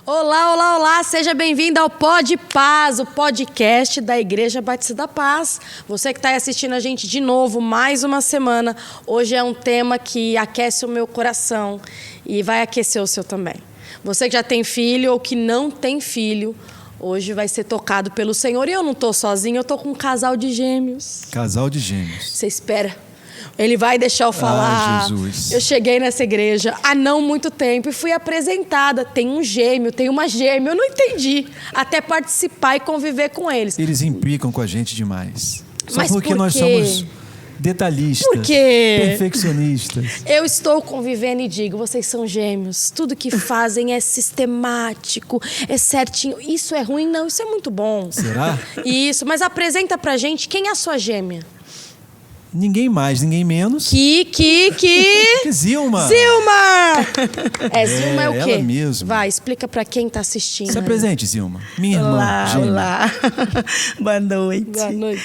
Olá, olá, olá, seja bem-vindo ao Pod Paz, o podcast da Igreja Batista da Paz. Você que está assistindo a gente de novo, mais uma semana. Hoje é um tema que aquece o meu coração e vai aquecer o seu também. Você que já tem filho ou que não tem filho, hoje vai ser tocado pelo Senhor. E eu não estou sozinha, eu estou com um casal de gêmeos. Casal de gêmeos. Você espera. Ele vai deixar eu falar. Jesus. Eu cheguei nessa igreja há não muito tempo e fui apresentada. Tem um gêmeo, tem uma gêmea. Eu não entendi. Até participar e conviver com eles. Eles implicam com a gente demais. Só Mas porque por nós quê? somos detalhistas, Por quê? perfeccionistas. Eu estou convivendo e digo, vocês são gêmeos. Tudo que fazem é sistemático, é certinho. Isso é ruim? Não, isso é muito bom. Será? Isso, mas apresenta pra gente quem é a sua gêmea. Ninguém mais, ninguém menos. Que Zilma. Zilma! Zilma é o quê? Ela mesma. Vai, explica pra quem tá assistindo. Se apresente, Zilma. Minha irmã. Olá, gêmea. olá. Boa noite. Boa noite.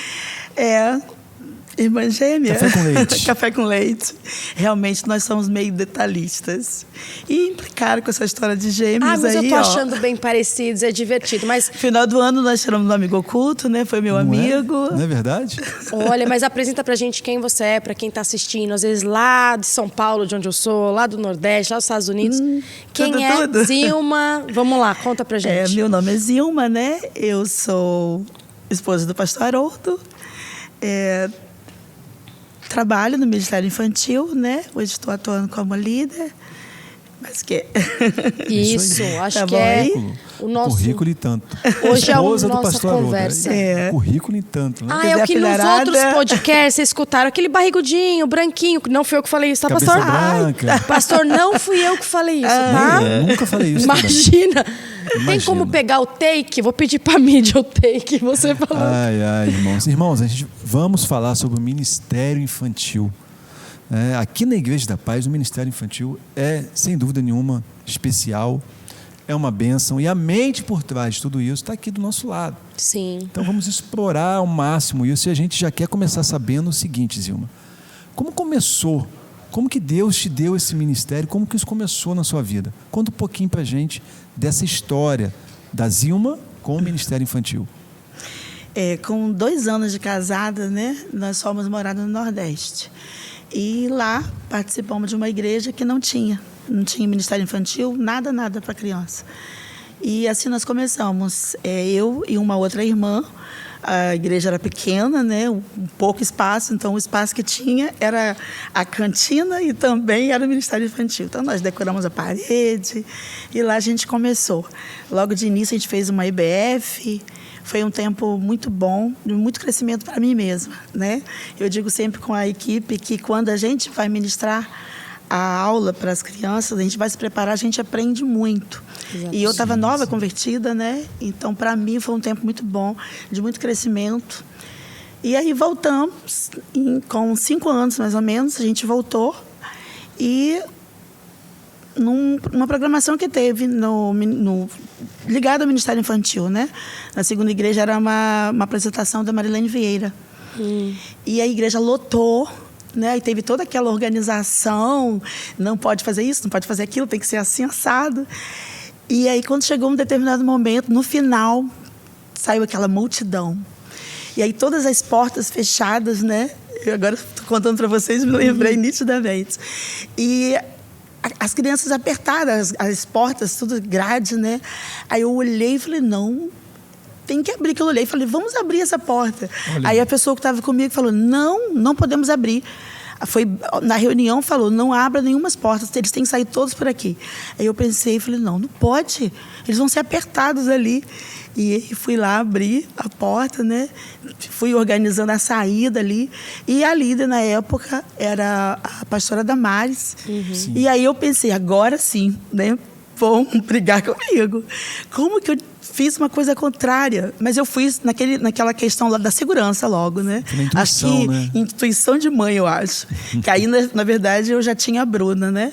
Irmã gêmea. Café com leite. Café com leite. Realmente, nós somos meio detalhistas. E implicaram com essa história de gêmeos Ah, mas aí, eu tô ó. achando bem parecidos, é divertido. Mas, Final do ano, nós tiramos um amigo oculto, né? Foi meu Não amigo. É? Não é verdade? olha, mas apresenta pra gente quem você é, pra quem tá assistindo. Às vezes lá de São Paulo, de onde eu sou, lá do Nordeste, lá dos Estados Unidos. Quem tudo, é tudo. Zilma? Vamos lá, conta pra gente. Meu nome é Zilma, né? Eu sou esposa do pastor Haroldo. Trabalho no Ministério Infantil, né? Hoje estou atuando como líder. Mas que... Isso, acho Tá que bom é aí? o nosso... Currículo e tanto. Hoje é a Esposa do nossa pastor Haroldo. conversa. Currículo e tanto, né? Ah, é o que nos Filharada. outros podcasts vocês escutaram. Aquele barrigudinho, branquinho. Não fui eu que falei isso, tá, Cabeça pastor? branca. Pastor, não fui eu que falei isso, tá? Nunca falei isso também. Imagina. Tem Imagina. como pegar o take? Vou pedir pra mídia o take, você falou. Ai, irmãos. Irmãos, vamos falar sobre o ministério infantil. Aqui na Igreja da Paz, o ministério infantil é, sem dúvida nenhuma, especial, é uma bênção. E a mente por trás de tudo isso está aqui do nosso lado. Sim. Então vamos explorar ao máximo isso. E a gente já quer começar sabendo o seguinte, Zilma. Como começou? Como que Deus te deu esse ministério? Como que isso começou na sua vida? Conta um pouquinho pra gente dessa história da Zilma com o ministério infantil. Com 2 anos de casada, né? Nós fomos morar no Nordeste. E lá participamos de uma igreja que não tinha ministério infantil, nada para criança. E assim nós começamos. Eu e uma outra irmã. A igreja era pequena, né? Um pouco espaço, então o espaço que tinha era a cantina e também era o ministério infantil. Então nós decoramos a parede e lá a gente começou. Logo de início a gente fez uma IBF. Foi um tempo muito bom, de muito crescimento para mim mesma, né? Eu digo sempre com a equipe que quando a gente vai ministrar a aula para as crianças, a gente vai se preparar, a gente aprende muito. Exato. E eu estava nova, convertida, né? Então, para mim, foi um tempo muito bom, de muito crescimento. E aí voltamos, com 5 anos mais ou menos, a gente voltou e numa programação que teve ligado ao Ministério Infantil, né? Na segunda igreja era uma apresentação da Marilene Vieira. E a igreja lotou, né? E teve toda aquela organização, não pode fazer isso, não pode fazer aquilo, tem que ser assim, assado. E aí, quando chegou um determinado momento, no final, saiu aquela multidão. E aí, todas as portas fechadas, né? Eu agora estou contando para vocês, me lembrei nitidamente. E as crianças apertaram as portas, tudo grade, né? Aí eu olhei e falei, não, tem que abrir. Que eu olhei e falei, vamos abrir essa porta. Olha. Aí a pessoa que estava comigo falou, não podemos abrir. Na reunião falou, não abra nenhuma portas, eles têm que sair todos por aqui. Aí eu pensei e falei, não pode, eles vão ser apertados ali. E fui lá abrir a porta, né? Fui organizando a saída ali. E a líder, na época, era a pastora Damares. E aí eu pensei, agora sim, né? Vão brigar comigo. Como que eu fiz uma coisa contrária? Mas eu fui naquela questão lá da segurança logo, né? Na intuição, acho que né? intuição de mãe, eu acho. Que aí, na verdade, eu já tinha a Bruna, né?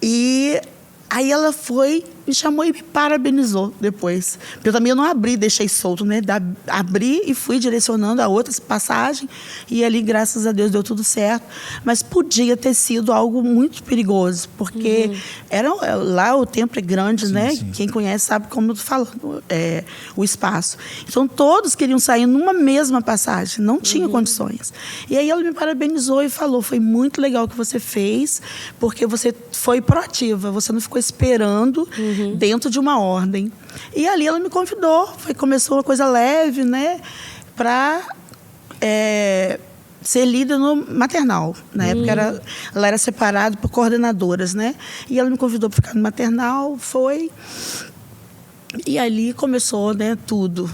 E aí ela foi me chamou e me parabenizou depois. Eu também não abri, deixei solto, né? Abri e fui direcionando a outras passagens. E ali, graças a Deus, deu tudo certo. Mas podia ter sido algo muito perigoso, porque lá o templo é grande, sim, né? Sim. Quem conhece sabe como eu estou falando, o espaço. Então, todos queriam sair numa mesma passagem. Não tinha condições. E aí ela me parabenizou e falou, foi muito legal o que você fez, porque você foi proativa, você não ficou esperando dentro de uma ordem. E ali ela me convidou, começou uma coisa leve, né, para ser líder no maternal. Na época ela era separada por coordenadoras, né? E ela me convidou para ficar no maternal, e ali começou, né, tudo.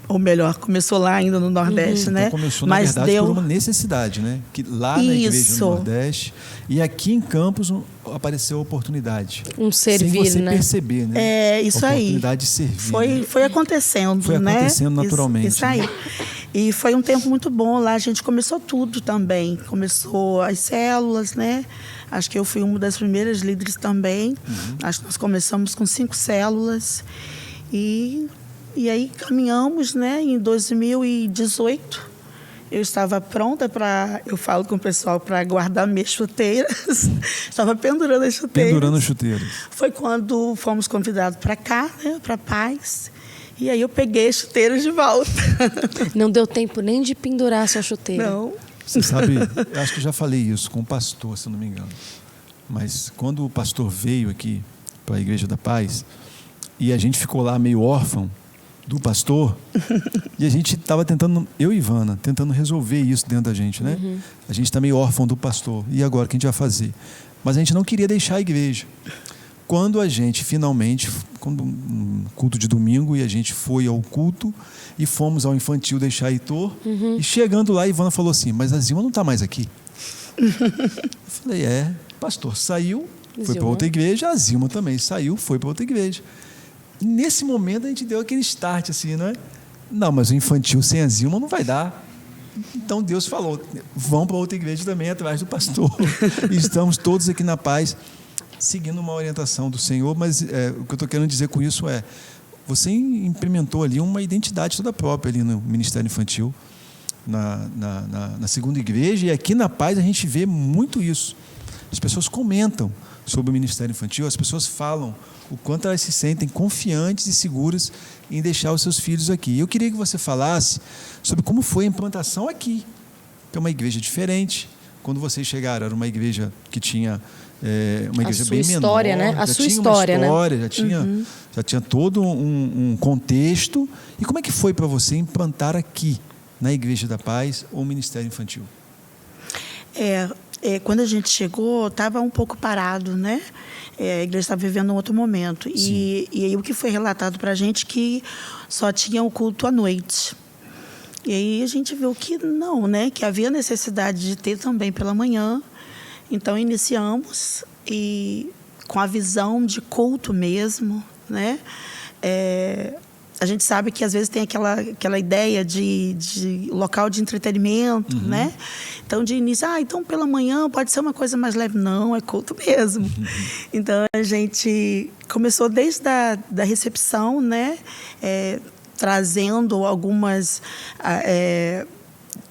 Ou melhor, começou lá ainda no Nordeste, né? Então começou, na verdade, por uma necessidade, né? Que lá na igreja do Nordeste e aqui em Campos apareceu a oportunidade. Servir, sem você né? perceber, né? Isso aí. Oportunidade de servir. Foi acontecendo, foi né? acontecendo naturalmente. Isso aí. E foi um tempo muito bom lá. A gente começou tudo também. Começou as células, né? Acho que eu fui uma das primeiras líderes também. Acho que nós começamos com 5 células. E aí caminhamos, né? Em 2018, eu estava pronta eu falo com o pessoal, para guardar minhas chuteiras. Estava pendurando as chuteiras. Pendurando as chuteiras. Foi quando fomos convidados para cá, né? Para Paz. E aí eu peguei as chuteiras de volta. Não deu tempo nem de pendurar a sua chuteira. Não. Você sabe, eu acho que eu já falei isso com o pastor, se eu não me engano. Mas quando o pastor veio aqui para a Igreja da Paz, e a gente ficou lá meio órfão do pastor, e a gente estava tentando, eu e Ivana, tentando resolver isso dentro da gente, né? A gente está meio órfão do pastor, e agora o que a gente vai fazer? Mas a gente não queria deixar a igreja. Quando a gente finalmente, quando um culto de domingo, e a gente foi ao culto e fomos ao infantil deixar Heitor, e chegando lá, a Ivana falou assim, mas a Zilma não está mais aqui. Eu falei, o pastor saiu, foi para outra igreja, a Zilma também saiu, foi para outra igreja. Nesse momento a gente deu aquele start assim, né? Não, mas o infantil sem a Zilma não vai dar. Então Deus falou, vão para outra igreja também atrás do pastor. E estamos todos aqui na Paz, seguindo uma orientação do Senhor, mas o que eu estou querendo dizer com isso você implementou ali uma identidade toda própria ali no Ministério Infantil, na segunda igreja, e aqui na Paz a gente vê muito isso. As pessoas comentam sobre o Ministério Infantil, as pessoas falam o quanto elas se sentem confiantes e seguras em deixar os seus filhos aqui. Eu queria que você falasse sobre como foi a implantação aqui, que é uma igreja diferente. Quando vocês chegaram, era uma igreja que tinha uma igreja bem história, menor. Né? A sua história, né? Já tinha todo um contexto. E como é que foi para você implantar aqui, na Igreja da Paz, o Ministério Infantil? Quando a gente chegou, estava um pouco parado, né? A igreja estava vivendo um outro momento. E aí o que foi relatado para a gente que só tinha o culto à noite. E aí a gente viu que não, né? Que havia necessidade de ter também pela manhã. Então iniciamos e com a visão de culto mesmo, né? A gente sabe que às vezes tem aquela ideia de local de entretenimento, né? Então, de início, então pela manhã pode ser uma coisa mais leve. Não, é culto mesmo. Então, a gente começou desde da recepção, né? Trazendo algumas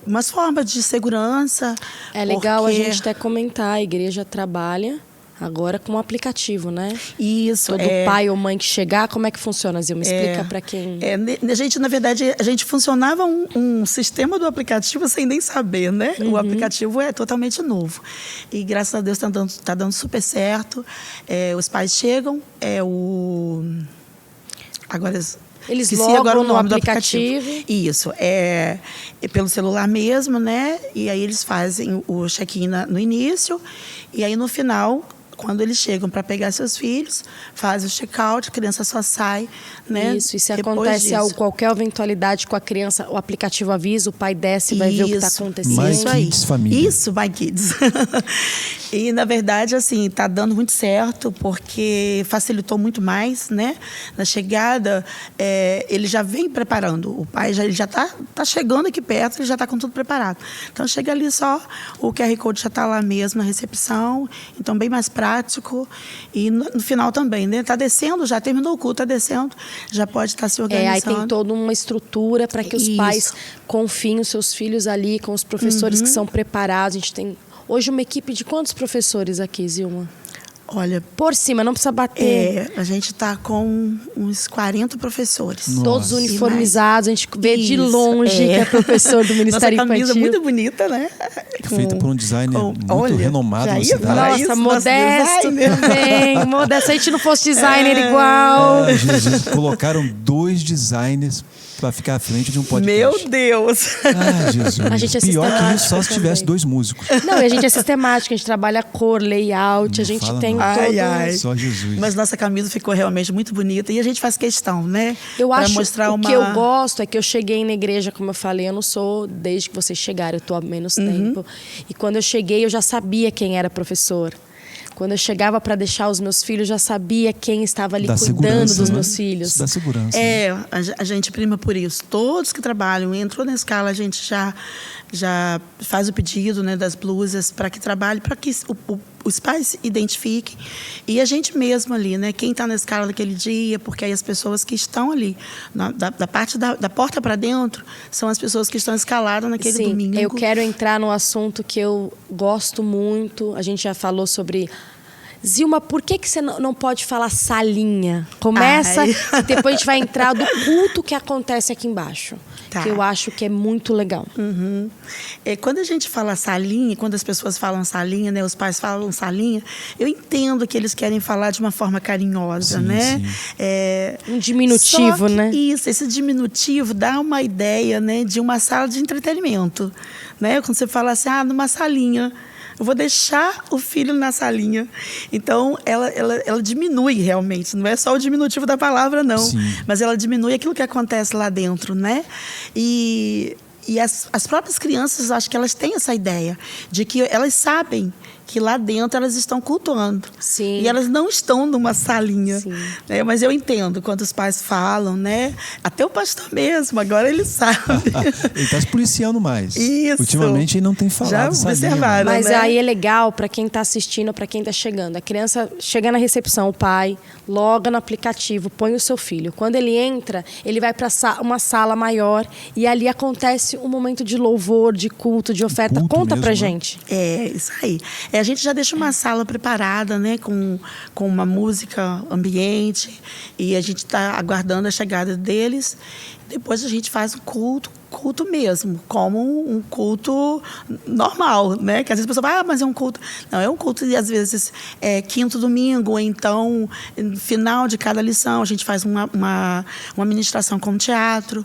umas formas de segurança. É legal a gente até comentar, a igreja trabalha agora com um aplicativo, né? Isso. Todo pai ou mãe que chegar, como é que funciona, Zilma? Explica para quem... Na verdade, a gente funcionava um sistema do aplicativo sem nem saber, né? O aplicativo é totalmente novo. E, graças a Deus, tá dando super certo. Os pais chegam, Agora... Eles logam no aplicativo. Isso, é pelo celular mesmo, né? E aí eles fazem o check-in no início, e aí no final, quando eles chegam para pegar seus filhos, faz o check-out, a criança só sai, né? Isso, e se acontece qualquer eventualidade com a criança, o aplicativo avisa, o pai desce e vai ver o que está acontecendo. Isso aí. Kids Família. Isso, My Kids. E, na verdade, assim, está dando muito certo, porque facilitou muito mais, né? Na chegada, ele já vem preparando. O pai ele já está chegando aqui perto, ele já está com tudo preparado. Então, chega ali só, o QR Code já está lá mesmo na recepção. Então, bem mais prático. prático e no final também, né? Está descendo, já terminou o culto, está descendo, já pode estar se organizando. Aí tem toda uma estrutura para que os pais confiem os seus filhos ali com os professores que são preparados. A gente tem hoje uma equipe de quantos professores aqui, Zilma? Olha, por cima, não precisa bater. A gente está com uns 40 professores. Nossa. Todos uniformizados, a gente vê de longe que é professor do Ministério Nossa camisa Infantil. muito bonita, né? Feita por um designer muito renomado na cidade. Nossa, modesto também. Modesto. Se a gente não fosse designer igual. Jesus, colocaram 2 designers para ficar à frente de um podcast. Meu Deus! Ah, Jesus. A gente é Pior que isso, só se também. tivesse 2 músicos. Não, e a gente é sistemático, a gente trabalha cor, layout, Não a gente fala tem não. todo... Só Jesus. Mas nossa camisa ficou realmente muito bonita e a gente faz questão, né? Eu acho mostrar que eu gosto é que eu cheguei na igreja, como eu falei, eu não sou desde que vocês chegaram, eu estou há menos tempo. E quando eu cheguei, eu já sabia quem era professor. Quando eu chegava para deixar os meus filhos, já sabia quem estava ali cuidando dos meus filhos. Isso dá segurança. A gente prima por isso. Todos que trabalham, entrou na escala, a gente já faz o pedido, né, das blusas para que trabalhe, para que os pais se identifiquem. E a gente mesmo ali, né, quem está na escala daquele dia, porque aí as pessoas que estão ali, da parte da porta para dentro, são as pessoas que estão escaladas naquele domingo. Eu quero entrar no assunto que eu gosto muito. A gente já falou sobre... Zilma, por que você não pode falar salinha? Começa e depois a gente vai entrar do culto que acontece aqui embaixo. Tá. Que eu acho que é muito legal. Quando a gente fala salinha, quando as pessoas falam salinha, né, os pais falam salinha, eu entendo que eles querem falar de uma forma carinhosa, sim, né? Sim. Um diminutivo, só que né? Isso, esse diminutivo dá uma ideia, né, de uma sala de entretenimento, né? Quando você fala assim, numa salinha. Eu vou deixar o filho na salinha. Então, ela diminui realmente. Não é só o diminutivo da palavra, não. Sim. Mas ela diminui aquilo que acontece lá dentro, né? E as próprias crianças, acho que elas têm essa ideia de que elas sabem que lá dentro elas estão cultuando. Sim. E elas não estão numa salinha. Né? Mas eu entendo quando os pais falam, né? Até o pastor mesmo, agora ele sabe. Ele está se policiando mais. Isso. Ultimamente ele não tem falado Já salinha. observaram, Mas né? aí é legal para quem está assistindo, para quem está chegando. A criança chega na recepção, o pai loga no aplicativo, põe o seu filho. Quando ele entra, ele vai para uma sala maior e ali acontece um momento de louvor, de culto, de oferta. Culto Conta mesmo, pra né? gente. Isso aí. A gente já deixa uma sala preparada, né, com uma música ambiente, e a gente está aguardando a chegada deles. Depois a gente faz um culto mesmo, como um culto normal, né? Que às vezes a pessoa fala, mas é um culto. Não, é um culto e às vezes é quinto domingo, ou então no final de cada lição a gente faz uma ministração com teatro.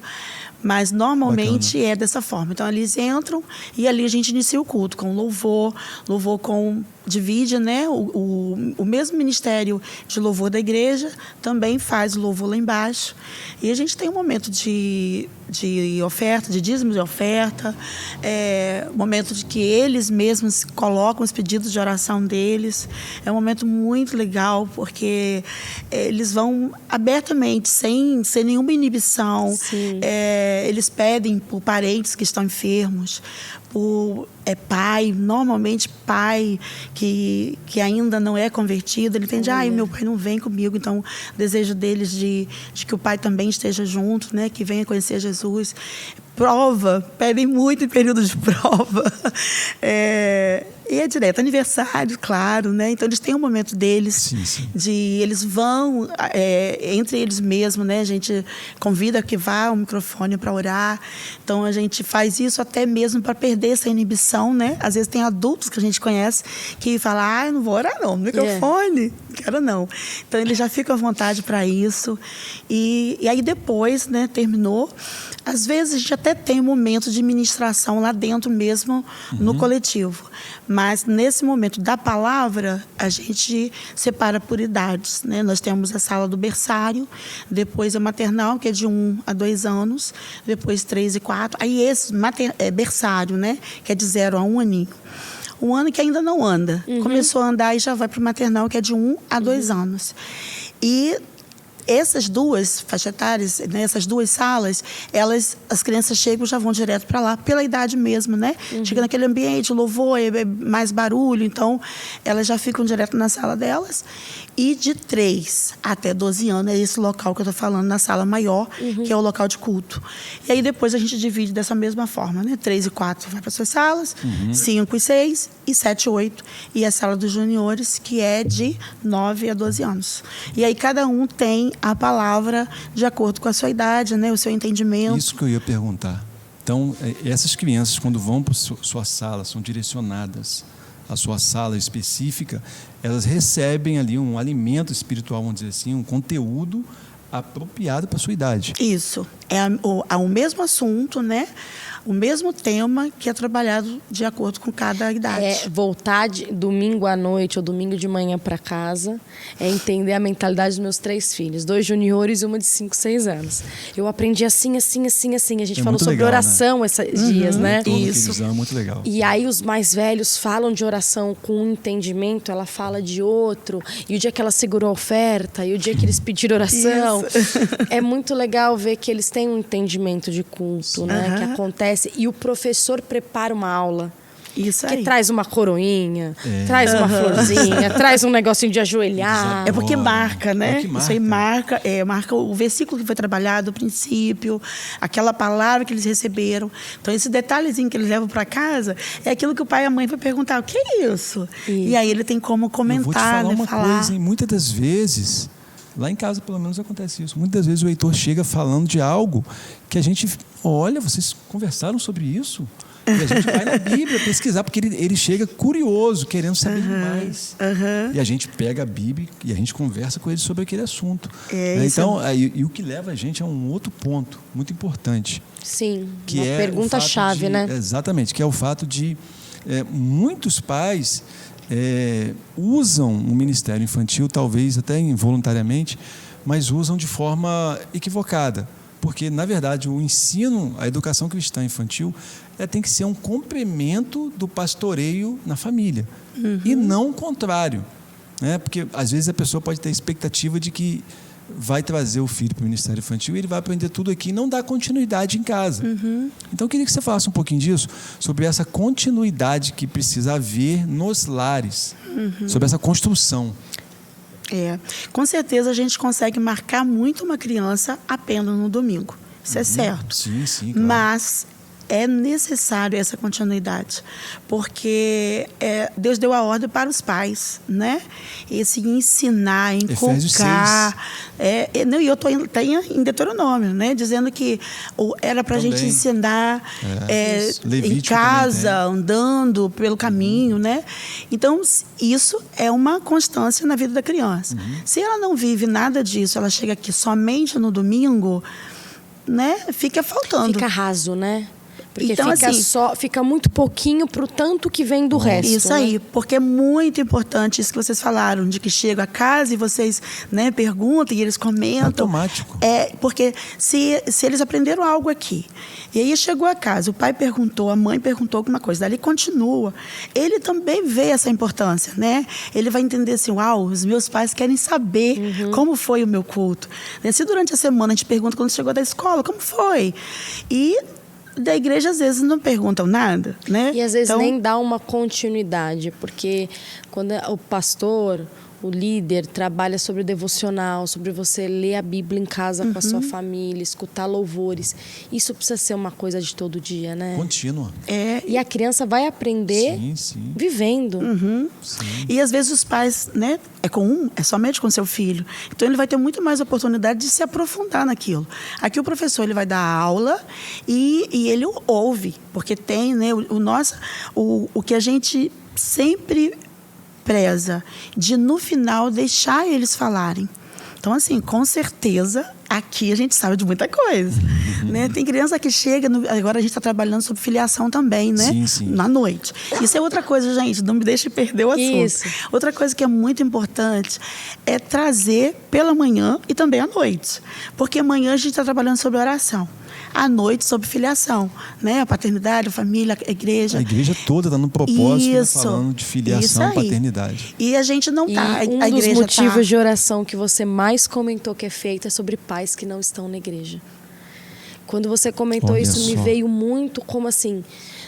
Mas normalmente é dessa forma. Então, eles entram e ali a gente inicia o culto com louvor com... Divide, né? O mesmo ministério de louvor da igreja também faz o louvor lá embaixo. E a gente tem um momento de oferta, de dízimo de oferta, momento de que eles mesmos colocam os pedidos de oração deles. É um momento muito legal, porque eles vão abertamente, sem nenhuma inibição. Eles pedem por parentes que estão enfermos, por pai, normalmente pai que ainda não é convertido, ele entende, meu pai não vem comigo, então o desejo deles de que o pai também esteja junto, né, que venha conhecer Jesus. Pedem muito em período de prova. E é direto, aniversário, claro, né? Então eles têm um momento deles, eles vão entre eles mesmos, né? A gente convida que vá ao microfone para orar. Então a gente faz isso até mesmo para perder essa inibição, né? Às vezes tem adultos que a gente conhece que falam, eu não vou orar não, no microfone, não quero não. Então eles já ficam à vontade para isso. E aí depois, né, terminou. Às vezes a gente até tem um momento de ministração lá dentro mesmo, no coletivo. Mas nesse momento da palavra, a gente separa por idades, né? Nós temos a sala do berçário, depois a maternal, que é de 1 a 2 anos, depois 3 e 4. Aí esse berçário, né? Que é de 0 a 1 aninho. Um ano que ainda não anda. Começou a andar e já vai para o maternal, que é de 1 a 2 anos. E essas duas faixas etárias, né, essas duas salas, as crianças chegam e já vão direto para lá, pela idade mesmo, né? Chega naquele ambiente, louvor, é mais barulho, então elas já ficam direto na sala delas. E de 3 até 12 anos é esse local que eu estou falando, na sala maior, que é o local de culto. E aí depois a gente divide dessa mesma forma, né? 3 e 4 vai para suas salas, 5 e 6, e 7 e 8. E a sala dos juniores, que é de 9 a 12 anos. E aí cada um tem a palavra de acordo com a sua idade, né? O seu entendimento. Isso que eu ia perguntar. Então, essas crianças, quando vão para sua sala, são direcionadas à sua sala específica, elas recebem ali um alimento espiritual, vamos dizer assim, um conteúdo apropriado para a sua idade. Isso. É o mesmo assunto, né? O mesmo tema que é trabalhado de acordo com cada idade. É voltar domingo à noite ou domingo de manhã para casa, é entender a mentalidade dos meus 3 filhos, 2 juniores e uma de 5, 6 anos. Eu aprendi assim. A gente falou sobre legal, oração, né? Esses dias, né? Isso. É muito legal. E aí os mais velhos falam de oração com um entendimento, ela fala de outro. E o dia que ela segurou a oferta, e o dia que eles pediram oração. É muito legal ver que eles têm um entendimento de culto, né? Que acontece. E o professor prepara uma aula. Isso que aí. traz uma coroinha, traz uma florzinha, traz um negocinho de ajoelhar. É porque marca, né? Que marca. Isso aí marca o versículo que foi trabalhado, o princípio, aquela palavra que eles receberam. Então, esse detalhezinho que eles levam para casa é aquilo que o pai e a mãe vão perguntar: o que é isso? E aí ele tem como comentar, eu vou te falar né? uma coisa, hein? Muitas das vezes, lá em casa pelo menos acontece isso, muitas das vezes o Heitor chega falando de algo que a gente, olha, vocês conversaram sobre isso? E a gente vai na Bíblia pesquisar, porque ele chega curioso, querendo saber mais. E a gente pega a Bíblia e a gente conversa com ele sobre aquele assunto. Então, e o que leva a gente a um outro ponto muito importante. Sim, que uma pergunta-chave, né? Exatamente, que é o fato de muitos pais usam o ministério infantil, talvez até involuntariamente, mas usam de forma equivocada. Porque, na verdade, o ensino, a educação cristã infantil, tem que ser um complemento do pastoreio na família. E não o contrário. Né? Porque, às vezes, a pessoa pode ter a expectativa de que vai trazer o filho para o ministério infantil e ele vai aprender tudo aqui e não dá continuidade em casa. Então, eu queria que você falasse um pouquinho disso, sobre essa continuidade que precisa haver nos lares, sobre essa construção. Com certeza a gente consegue marcar muito uma criança apenas no domingo. Isso é certo. Sim, claro. Mas é necessário essa continuidade, porque Deus deu a ordem para os pais, né? Esse ensinar, inculcar. E eu estou em Deuteronômio, né? Dizendo que era para a gente ensinar em casa, andando pelo caminho, né? Então, isso é uma constância na vida da criança. Se ela não vive nada disso, ela chega aqui somente no domingo, né? Fica faltando. Fica raso, né? Porque então, fica muito pouquinho para o tanto que vem do resto. Isso aí, porque é muito importante isso que vocês falaram, de que chega a casa e vocês, né, perguntam e eles comentam. Automático. Porque se eles aprenderam algo aqui, e aí chegou a casa, o pai perguntou, a mãe perguntou alguma coisa, dali continua, ele também vê essa importância, né? Ele vai entender assim, os meus pais querem saber como foi o meu culto. Se durante a semana a gente pergunta quando chegou da escola, como foi? E da igreja, às vezes, não perguntam nada, né? E, às vezes, nem dá uma continuidade, porque quando o pastor, o líder, trabalha sobre o devocional, sobre você ler a Bíblia em casa com a sua família, escutar louvores, isso precisa ser uma coisa de todo dia, né? Contínua. E a criança vai aprender vivendo. E, às vezes, os pais, né? É somente com seu filho. Então, ele vai ter muito mais oportunidade de se aprofundar naquilo. Aqui, o professor ele vai dar aula e ele ouve, porque tem, né? O que a gente sempre preza, de no final deixar eles falarem. Então, assim, com certeza, aqui a gente sabe de muita coisa. Né? Tem criança que chega, agora a gente está trabalhando sobre filiação também, né? Sim. Na noite. Isso é outra coisa, gente, não me deixe perder o assunto. Isso. Outra coisa que é muito importante é trazer pela manhã e também à noite. Porque amanhã a gente está trabalhando sobre oração. à noite sobre filiação, né? A paternidade, a família, a igreja. A igreja toda está no propósito, né, Isso. falando de filiação e paternidade. E a gente não está. E um dos motivos de oração que você mais comentou que é feito é sobre pais que não estão na igreja. Quando você comentou Olha isso, só. me veio muito como assim...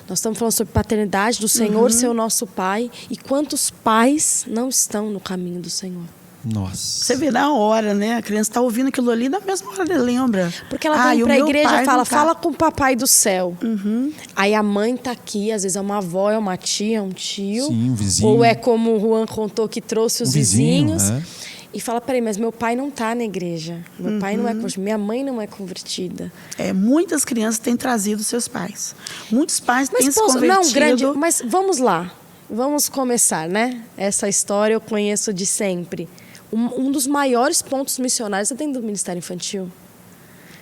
Nós estamos falando sobre paternidade, do Senhor ser o nosso pai. E quantos pais não estão no caminho do Senhor? Nossa. Você vê na hora, né? A criança está ouvindo aquilo ali, na mesma hora ele lembra. Porque ela vem e o para a meu igreja pai e fala, não tá. fala com o papai do céu. Aí a mãe tá aqui, às vezes é uma avó, é uma tia, um tio. Sim, um vizinho. Ou é como o Juan contou, que trouxe os vizinho, vizinhos. é. E fala, peraí, mas meu pai não tá na igreja. Meu pai não é convertido. Minha mãe não é convertida. Muitas crianças têm trazido seus pais. Muitos pais têm se convertido. Não, grande, mas vamos lá. Vamos começar, né? Essa história eu conheço de sempre. Um dos maiores pontos missionários é dentro do Ministério Infantil.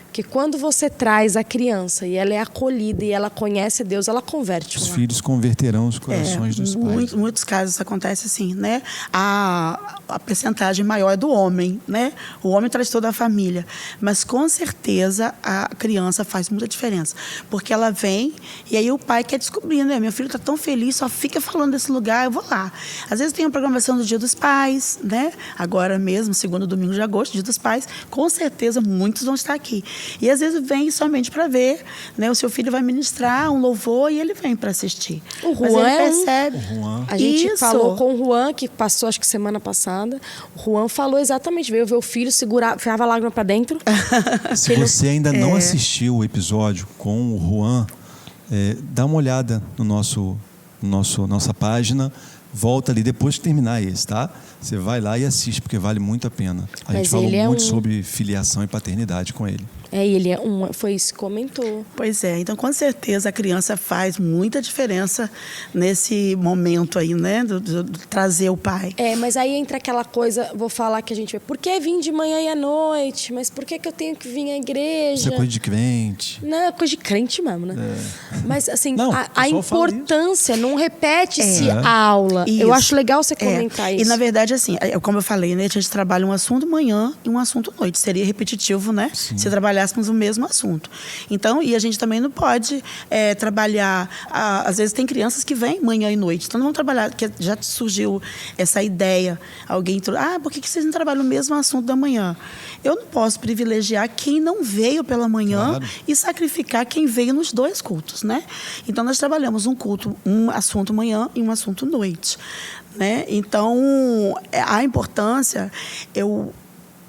Porque quando você traz a criança e ela é acolhida e ela conhece a Deus, ela converte. Os filhos converterão os corações dos pais. Muitos casos acontece assim, né? A percentagem maior é do homem, né? O homem traz toda a família. Mas, com certeza, a criança faz muita diferença. Porque ela vem e aí o pai quer descobrir, né? Meu filho está tão feliz, só fica falando desse lugar, eu vou lá. Às vezes tem a programação do Dia dos Pais, né? Agora mesmo, segundo domingo de agosto, Dia dos Pais, com certeza muitos vão estar aqui. E às vezes vem somente para ver, né? O seu filho vai ministrar um louvor e ele vem para assistir. O Mas Juan ele percebe. A gente Isso. falou com o Juan, que passou acho que semana passada. O Juan falou exatamente, veio ver o filho, segurar, enfiava a lágrima para dentro. Se você ainda não assistiu o episódio com o Juan, dá uma olhada no nossa página. Volta ali depois de terminar esse, tá? Você vai lá e assiste, porque vale muito a pena. A gente falou muito sobre filiação e paternidade com ele. Ele foi isso que comentou. Pois é, então com certeza a criança faz muita diferença nesse momento aí, né? Do trazer o pai. Mas aí entra aquela coisa, vou falar que a gente vê, por que vir de manhã e à noite? Mas por que eu tenho que vir à igreja? Isso é coisa de crente. Não, é coisa de crente mesmo, né? Mas assim, Não, a importância, não repete-se a aula. Isso. Eu acho legal você comentar isso. E na verdade, assim, como eu falei, né? A gente trabalha um assunto manhã e um assunto noite. Seria repetitivo, né? Sim. Se trabalhássemos o mesmo assunto. Então, e a gente também não pode trabalhar... às vezes tem crianças que vêm manhã e noite. Então, não vão trabalhar... Porque já surgiu essa ideia. Alguém trouxe... por que vocês não trabalham o mesmo assunto da manhã? Eu não posso privilegiar quem não veio pela manhã, claro, e sacrificar quem veio nos dois cultos, né? Então, nós trabalhamos um culto, um assunto manhã e um assunto noite, né? Então, a importância...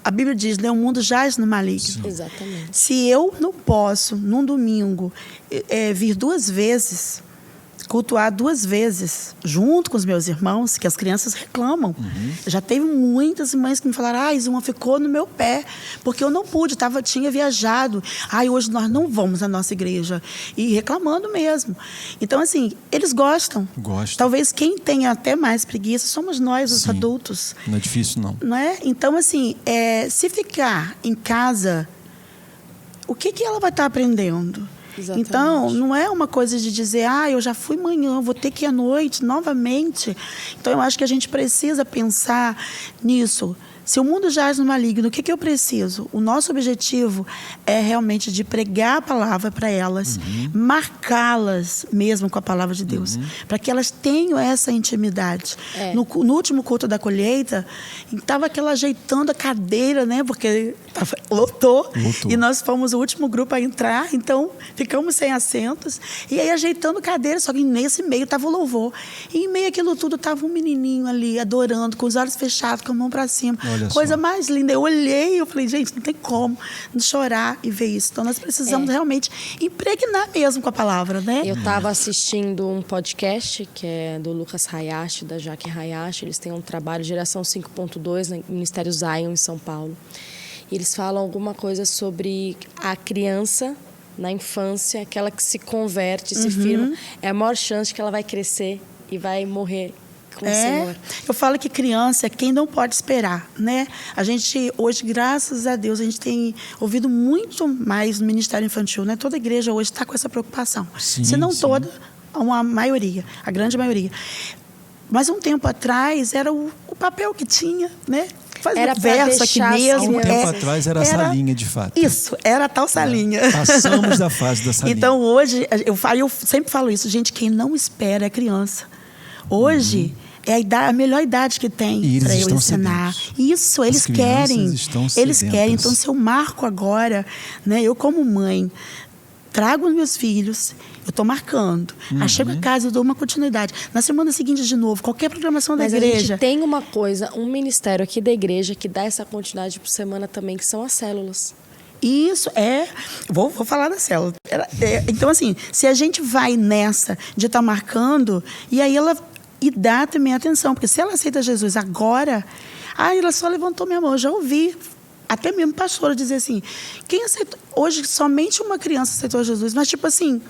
A Bíblia diz, né, o mundo jaz no maligno. Sim. Exatamente. Se eu não posso, num domingo, vir 2 vezes, cultuar 2 vezes, junto com os meus irmãos, que as crianças reclamam. Já teve muitas mães que me falaram, Isuma ficou no meu pé, porque eu não pude, tinha viajado. Hoje nós não vamos à nossa igreja. E reclamando mesmo. Então, assim, eles gostam. Talvez quem tenha até mais preguiça somos nós, os adultos. Não é difícil, não. Não é? Então, assim, se ficar em casa, o que ela vai estar aprendendo? Exatamente. Então, não é uma coisa de dizer, eu já fui manhã, vou ter que ir à noite novamente. Então, eu acho que a gente precisa pensar nisso. Se o mundo jaz no maligno, o que eu preciso? O nosso objetivo é realmente de pregar a palavra para elas, marcá-las mesmo com a palavra de Deus, para que elas tenham essa intimidade. No último culto da colheita, estava aquela ajeitando a cadeira, né? Porque lotou. E nós fomos o último grupo a entrar, então ficamos sem assentos. E aí ajeitando cadeira, só que nesse meio estava o louvor. E em meio àquilo tudo estava um menininho ali, adorando, com os olhos fechados, com a mão para cima. Coisa mais linda. Eu olhei e eu falei, gente, não tem como não chorar e ver isso. Então, nós precisamos realmente impregnar mesmo com a palavra, né? Eu estava assistindo um podcast que é do Lucas Hayashi, da Jaque Hayashi. Eles têm um trabalho, Geração 5.2, no Ministério Zion, em São Paulo. E eles falam alguma coisa sobre a criança na infância, aquela que se converte, se firma. É a maior chance que ela vai crescer e vai morrer com o Senhor. Eu falo que criança é quem não pode esperar, né? A gente, hoje, graças a Deus, a gente tem ouvido muito mais no Ministério Infantil, né? Toda igreja hoje está com essa preocupação. Se não toda, uma maioria, a grande maioria. Mas um tempo atrás era o papel que tinha, né? faz Era um pra verso aqui deixar Há mesmo. um tempo atrás era a salinha, de fato. Isso, era a tal salinha. Passamos da fase da salinha. Então, hoje, eu sempre falo isso, gente, quem não espera é criança. Hoje, é a melhor idade que tem para eu ensinar. Isso, eles querem. Eles querem. Então, se eu marco agora, né, eu como mãe, trago os meus filhos, eu estou marcando. Aí chego a casa, eu dou uma continuidade. Na semana seguinte, de novo, qualquer programação da igreja. Mas a gente tem uma coisa, um ministério aqui da igreja que dá essa continuidade por semana também, que são as células. Isso, vou falar da célula. Então, assim, se a gente vai nessa de estar marcando, e aí ela dá também atenção, porque se ela aceita Jesus agora, ela só levantou minha mão, eu já ouvi. Até mesmo pastora dizer assim, quem aceitou? Hoje somente uma criança aceitou Jesus, mas tipo assim,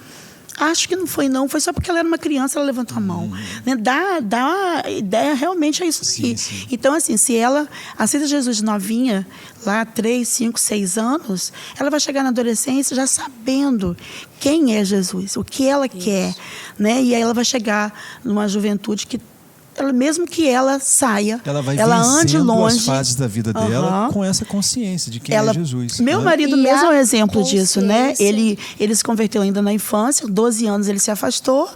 acho que não foi só porque ela era uma criança, ela levantou a mão. Né? Dá ideia realmente é isso aqui. Sim. Então assim, se ela aceita Jesus de novinha, lá 3, 5, 6 anos, ela vai chegar na adolescência já sabendo quem é Jesus, o que ela quer. Né? E aí ela vai chegar numa juventude que mesmo que ela saia, ela ande longe. As fases da vida dela com essa consciência de quem é Jesus. Meu marido mesmo é um exemplo disso, né? Ele se converteu ainda na infância, 12 anos ele se afastou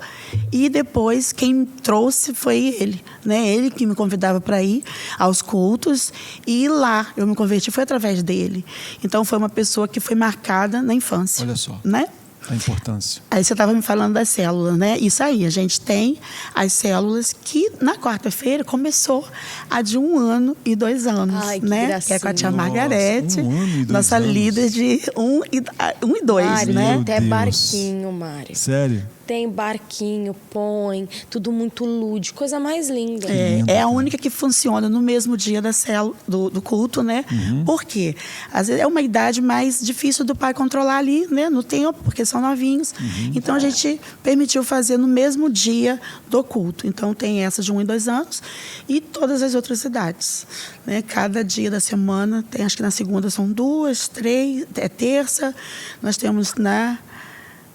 e depois quem trouxe foi ele, né? Ele que me convidava para ir aos cultos e lá eu me converti foi através dele. Então foi uma pessoa que foi marcada na infância. Olha só. Né? A importância. Aí você estava me falando das células, né? Isso aí, a gente tem as células que na quarta-feira começou a de 1 ano e 2 anos. Ai, que né? gracinha. Que é com a tia Margarete, 1 ano e 2 nossa anos. líder de 1 e 2, Mari, né? até Deus. barquinho, Mari. Sério? Tem barquinho, põe, tudo muito lúdico, coisa mais linda. É a única que funciona no mesmo dia da célula, do culto, né? Por quê? Às vezes é uma idade mais difícil do pai controlar ali, né? No tempo, porque são novinhos. Então a gente permitiu fazer no mesmo dia do culto. Então tem essa de 1 e 2 anos e todas as outras idades. Né? Cada dia da semana, tem, acho que na segunda são 2, 3, é terça. Nós temos na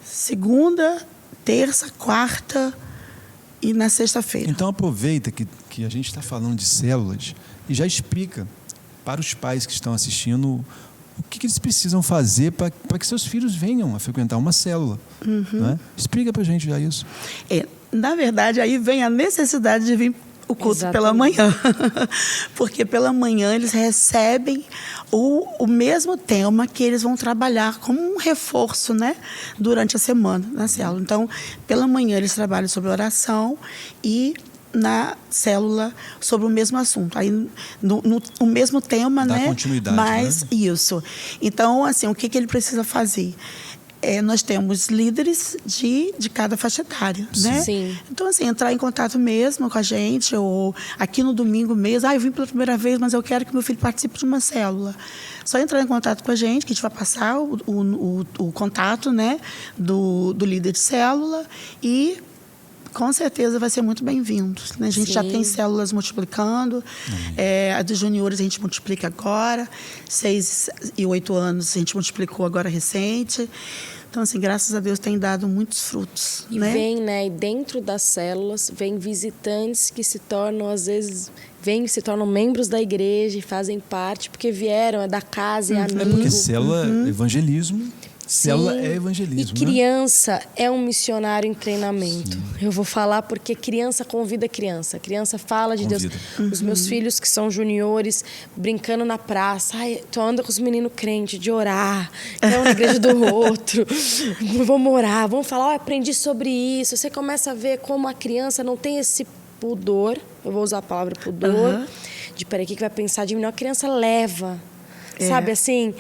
segunda, terça, quarta e na sexta-feira. Então aproveita que a gente está falando de células e já explica para os pais que estão assistindo o que eles precisam fazer para que seus filhos venham a frequentar uma célula. Né? Explica para a gente já isso. Na verdade, aí vem a necessidade de vir o culto pela manhã. Porque pela manhã eles recebem o mesmo tema que eles vão trabalhar como um reforço, né, durante a semana na célula. Então, pela manhã eles trabalham sobre oração e na célula sobre o mesmo assunto. Aí, o mesmo tema, dá né? continuidade, mas né? Isso. Então, assim, o que ele precisa fazer? Nós temos líderes de cada faixa etária, né? Sim. Então, assim, entrar em contato mesmo com a gente, ou aqui no domingo mesmo, eu vim pela primeira vez, mas eu quero que meu filho participe de uma célula. Só entrar em contato com a gente, que a gente vai passar o contato, né, do líder de célula e com certeza vai ser muito bem-vindo. Né? A gente já tem células multiplicando, a dos juniores a gente multiplica agora, 6 e 8 anos a gente multiplicou agora recente. Então, assim, graças a Deus tem dado muitos frutos. E né? vem, né? E dentro das células, vem visitantes que se tornam, às vezes, se tornam membros da igreja e fazem parte, porque vieram, é da casa, é amigo. Porque célula é evangelismo. Célula é evangelismo. E criança é um missionário em treinamento. Sim. Eu vou falar porque criança convida criança. Criança fala de Deus. Os meus filhos que são juniores, brincando na praça. Tu anda com os meninos crentes de orar. Que é uma igreja do outro. Vamos orar, vamos falar. Aprendi sobre isso. Você começa a ver como a criança não tem esse pudor. Eu vou usar a palavra pudor. De peraí, o que vai pensar de mim? Não, a criança leva. Sabe assim,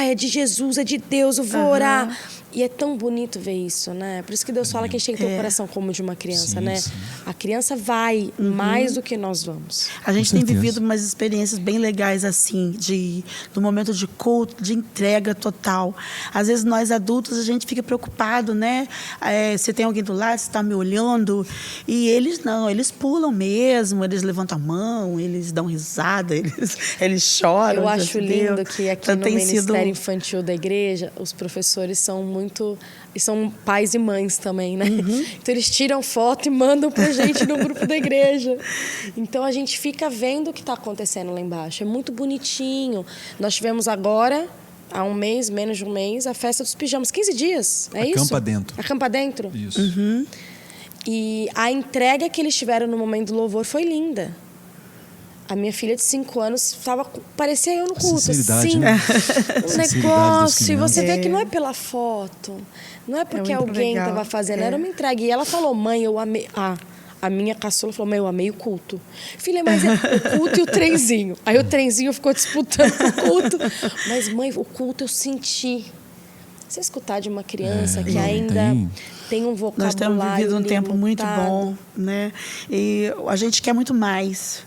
é de Jesus, é de Deus, eu vou orar. E é tão bonito ver isso, né? Por isso que Deus fala que a gente tem que ter o coração como de uma criança, né? Sim. A criança vai mais do que nós vamos. A gente tem vivido umas experiências bem legais assim, do momento de culto, de entrega total. Às vezes nós adultos, a gente fica preocupado, né? Se tem alguém do lado, se está me olhando. E eles não, eles pulam mesmo, eles levantam a mão, eles dão risada, eles choram. Eu acho lindo que aqui no Ministério Infantil da Igreja, os professores são muito... E são pais e mães também, né? Então, eles tiram foto e mandam pra gente no grupo da igreja. Então, a gente fica vendo o que está acontecendo lá embaixo. É muito bonitinho. Nós tivemos agora, há um mês, menos de um mês, a festa dos pijamas. 15 dias, é isso? Acampa dentro. Acampa dentro? Isso. E a entrega que eles tiveram no momento do louvor foi linda. A minha filha de 5 anos parecia eu no culto. Sinceridade, assim, né? um negócio. E você vê que não é pela foto. Não é porque alguém estava fazendo. Era uma entrega. E ela falou, mãe, eu amei... A minha caçula falou, mãe, eu amei o culto. Filha, mas é o culto e o trenzinho. Aí o trenzinho ficou disputando o culto. Mas, mãe, o culto eu senti. Você escutar de uma criança que ainda tem um vocabulário Nós temos vivido um tempo muito limitado. bom, né? E a gente quer muito mais.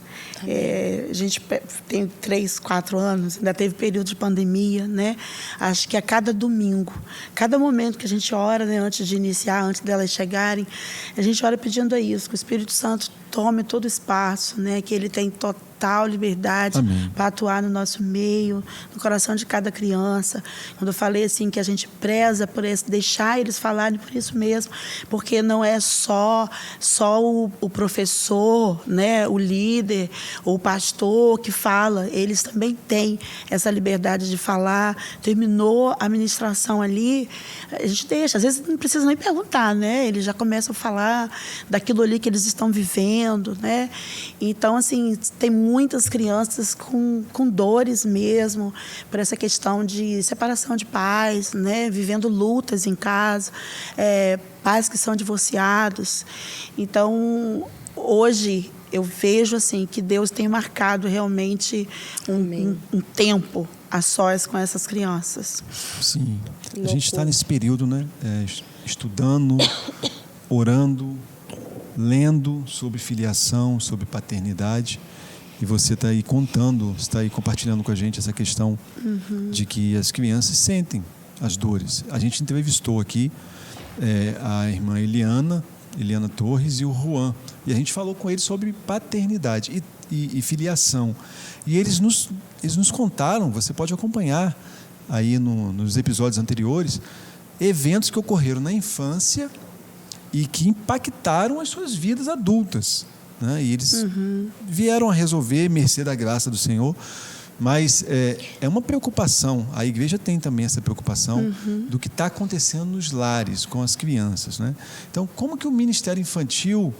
A gente tem 3, 4 anos, ainda teve período de pandemia, né? Acho que a cada domingo, cada momento que a gente ora, né, antes de iniciar, antes delas chegarem, a gente ora pedindo isso, que o Espírito Santo tome todo o espaço, né? Que ele tem total liberdade para atuar no nosso meio, no coração de cada criança. Quando eu falei assim que a gente preza por deixar eles falarem por isso mesmo, porque não é só o professor, né, o líder, ou o pastor que fala, eles também têm essa liberdade de falar. Terminou a ministração ali, a gente deixa, às vezes não precisa nem perguntar, né? Eles já começam a falar daquilo ali que eles estão vivendo, né? Então, assim, tem muitas crianças com dores mesmo, por essa questão de separação de pais, né? Vivendo lutas em casa, pais que são divorciados. Então, hoje, eu vejo assim, que Deus tem marcado realmente um tempo a sós com essas crianças. Sim. A gente está nesse período, né? Estudando, orando, lendo sobre filiação, sobre paternidade. E você está aí contando, está aí compartilhando com a gente essa questão de que as crianças sentem as dores. A gente entrevistou aqui a irmã Eliana Torres e o Juan. E a gente falou com eles sobre paternidade e filiação. E eles nos contaram, você pode acompanhar aí nos episódios anteriores, eventos que ocorreram na infância e que impactaram as suas vidas adultas, né? E eles vieram a resolver, mercê da graça do Senhor. Mas é uma preocupação, a igreja tem também essa preocupação do que está acontecendo nos lares com as crianças, né? Então, como que o Ministério Infantil,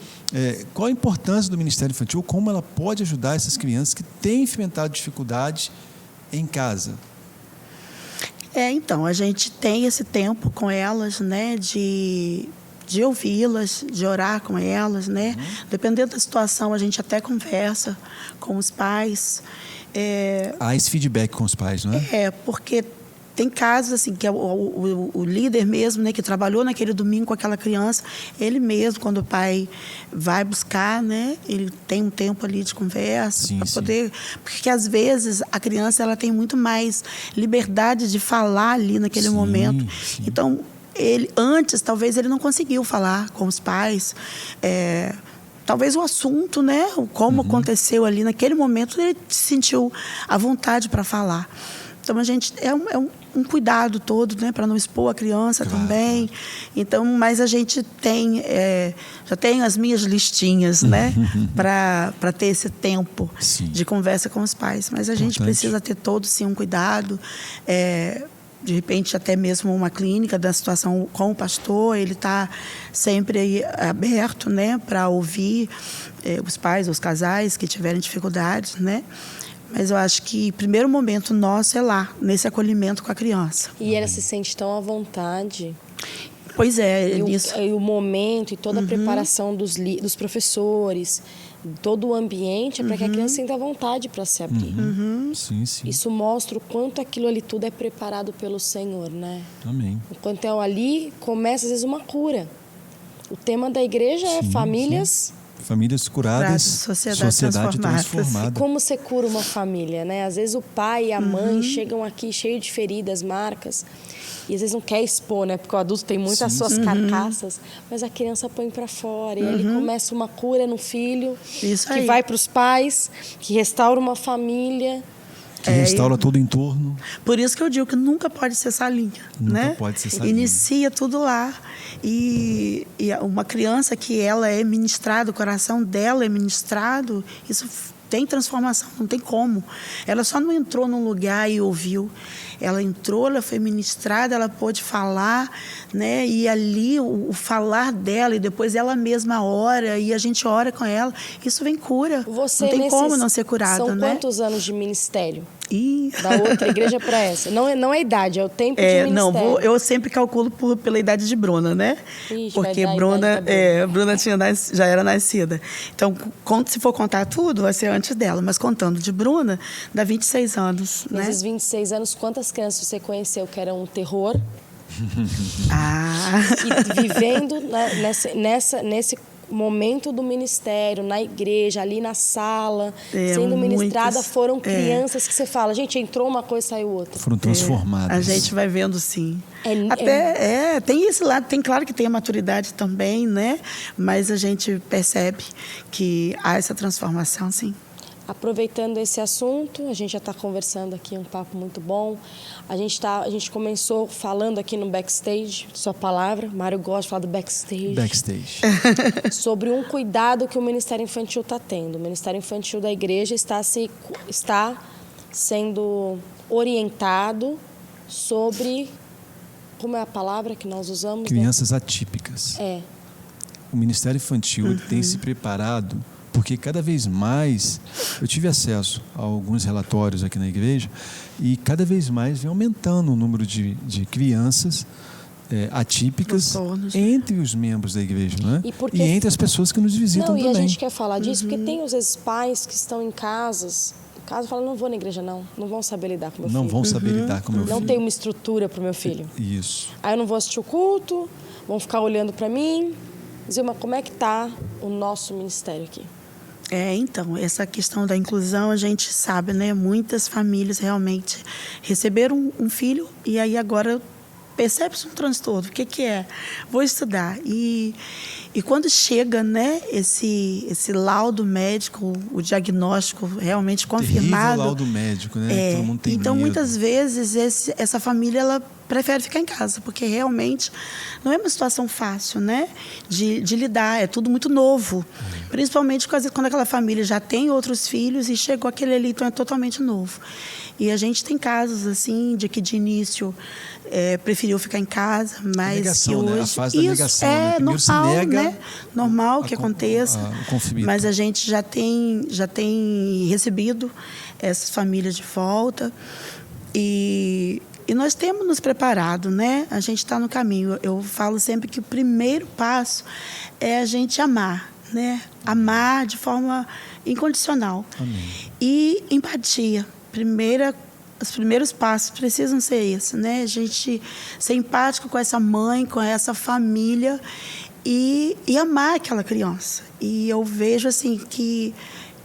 qual a importância do Ministério Infantil, como ela pode ajudar essas crianças que têm enfrentado dificuldades em casa? Então, a gente tem esse tempo com elas, né, de ouvi-las, de orar com elas, né? Dependendo da situação, a gente até conversa com os pais. Há esse feedback com os pais, não é? Porque tem casos assim, que o líder mesmo, né, que trabalhou naquele domingo com aquela criança, ele mesmo, quando o pai vai buscar, né, ele tem um tempo ali de conversa para poder... Porque às vezes a criança ela tem muito mais liberdade de falar ali naquele momento. Sim. Então, talvez ele não conseguiu falar com os pais, talvez o assunto, né, como aconteceu ali naquele momento, ele sentiu a vontade para falar. Então, a gente um cuidado todo, né, para não expor a criança também. Então, mas a gente tem, já tenho as minhas listinhas, né, para ter esse tempo de conversa com os pais. Mas a gente precisa ter todo, sim, um cuidado, de repente até mesmo uma clínica da situação com o pastor, ele está sempre aí aberto, né, para ouvir os pais, os casais que tiverem dificuldades, né? Mas eu acho que o primeiro momento nosso é lá, nesse acolhimento com a criança. E ela se sente tão à vontade. Pois é. E o momento e toda a preparação dos professores, todo o ambiente é para que a criança sinta vontade para se abrir. Sim, sim. Isso mostra o quanto aquilo ali tudo é preparado pelo Senhor, né? Amém. Enquanto ali começa às vezes uma cura. O tema da igreja é famílias... Famílias curadas, sociedade transformada. Como você cura uma família, né? Às vezes o pai e a mãe chegam aqui cheios de feridas, marcas, e às vezes não quer expor, né? Porque o adulto tem muitas suas carcaças, mas a criança põe para fora. E ali começa uma cura no filho, que vai para os pais, que restaura uma família. Que restaura todo o entorno. Por isso que eu digo que nunca pode ser salinha. Nunca né? pode ser salinha. Inicia tudo lá. E uma criança que ela é ministrada, o coração dela é ministrado, isso tem transformação, não tem como. Ela só não entrou num lugar e ouviu. Ela entrou, ela foi ministrada, ela pôde falar, né? E ali o falar dela, e depois ela mesma ora, e a gente ora com ela, isso vem cura. Você, não tem como não ser curada, são né? quantos anos de ministério? E... Da outra igreja para essa? Não é idade, é o tempo de ministério. Não, eu sempre calculo pela idade de Bruna, né? Ixi, porque vai dar Bruna já era nascida. Então, se for contar tudo, vai ser antes dela. Mas contando de Bruna, dá 26 anos. Nesses né? 26 anos, quantas crianças você conheceu que eram um terror? E vivendo nesse momento do ministério, na igreja, ali na sala, sendo ministrada, foram crianças que você fala, gente, entrou uma coisa e saiu outra. Foram transformadas. A gente vai vendo, sim. Tem esse lado, claro que tem a maturidade também, né? Mas a gente percebe que há essa transformação, sim. Aproveitando esse assunto, a gente já está conversando aqui, um papo muito bom. A gente começou falando aqui no backstage, sua palavra, Mário gosta de falar do backstage. Backstage. Sobre um cuidado que o Ministério Infantil está tendo. O Ministério Infantil da Igreja está sendo orientado sobre, como é a palavra que nós usamos? Crianças atípicas. O Ministério Infantil tem se preparado, porque cada vez mais, eu tive acesso a alguns relatórios aqui na igreja, e cada vez mais vem aumentando o número de crianças atípicas entre os membros da igreja, né? E entre as pessoas que nos visitam também. E a gente quer falar disso porque tem às vezes pais que estão em casa falam, não vou na igreja não vão saber lidar com meu filho. Não vão saber lidar com meu filho. Não tem uma estrutura para o meu filho. Isso. Aí eu não vou assistir o culto, vão ficar olhando para mim. Zilma, como é que está o nosso ministério aqui? Então, essa questão da inclusão, a gente sabe, né? Muitas famílias realmente receberam um filho e aí agora percebe-se um transtorno. O que é? Vou estudar. E quando chega, né, esse laudo médico, o diagnóstico realmente confirmado... Terrível laudo médico, né? Todo mundo tem então, medo. muitas vezes, essa família, ela prefere ficar em casa, porque realmente não é uma situação fácil, né, de lidar, é tudo muito novo. Principalmente quando aquela família já tem outros filhos e chegou aquele ali, então é totalmente novo. E a gente tem casos, assim, de que de início preferiu ficar em casa, mas negação, que hoje... né? A fase da negação, né? Primeiro normal, se nega, né? Normal que aconteça. O conflito. Mas a gente já tem recebido essas famílias de volta e nós temos nos preparado, né? A gente está no caminho. Eu falo sempre que o primeiro passo é a gente amar, né? Amar de forma incondicional. Amém. E empatia. Os primeiros passos precisam ser esses, né? A gente ser empático com essa mãe, com essa família e amar aquela criança. E eu vejo assim que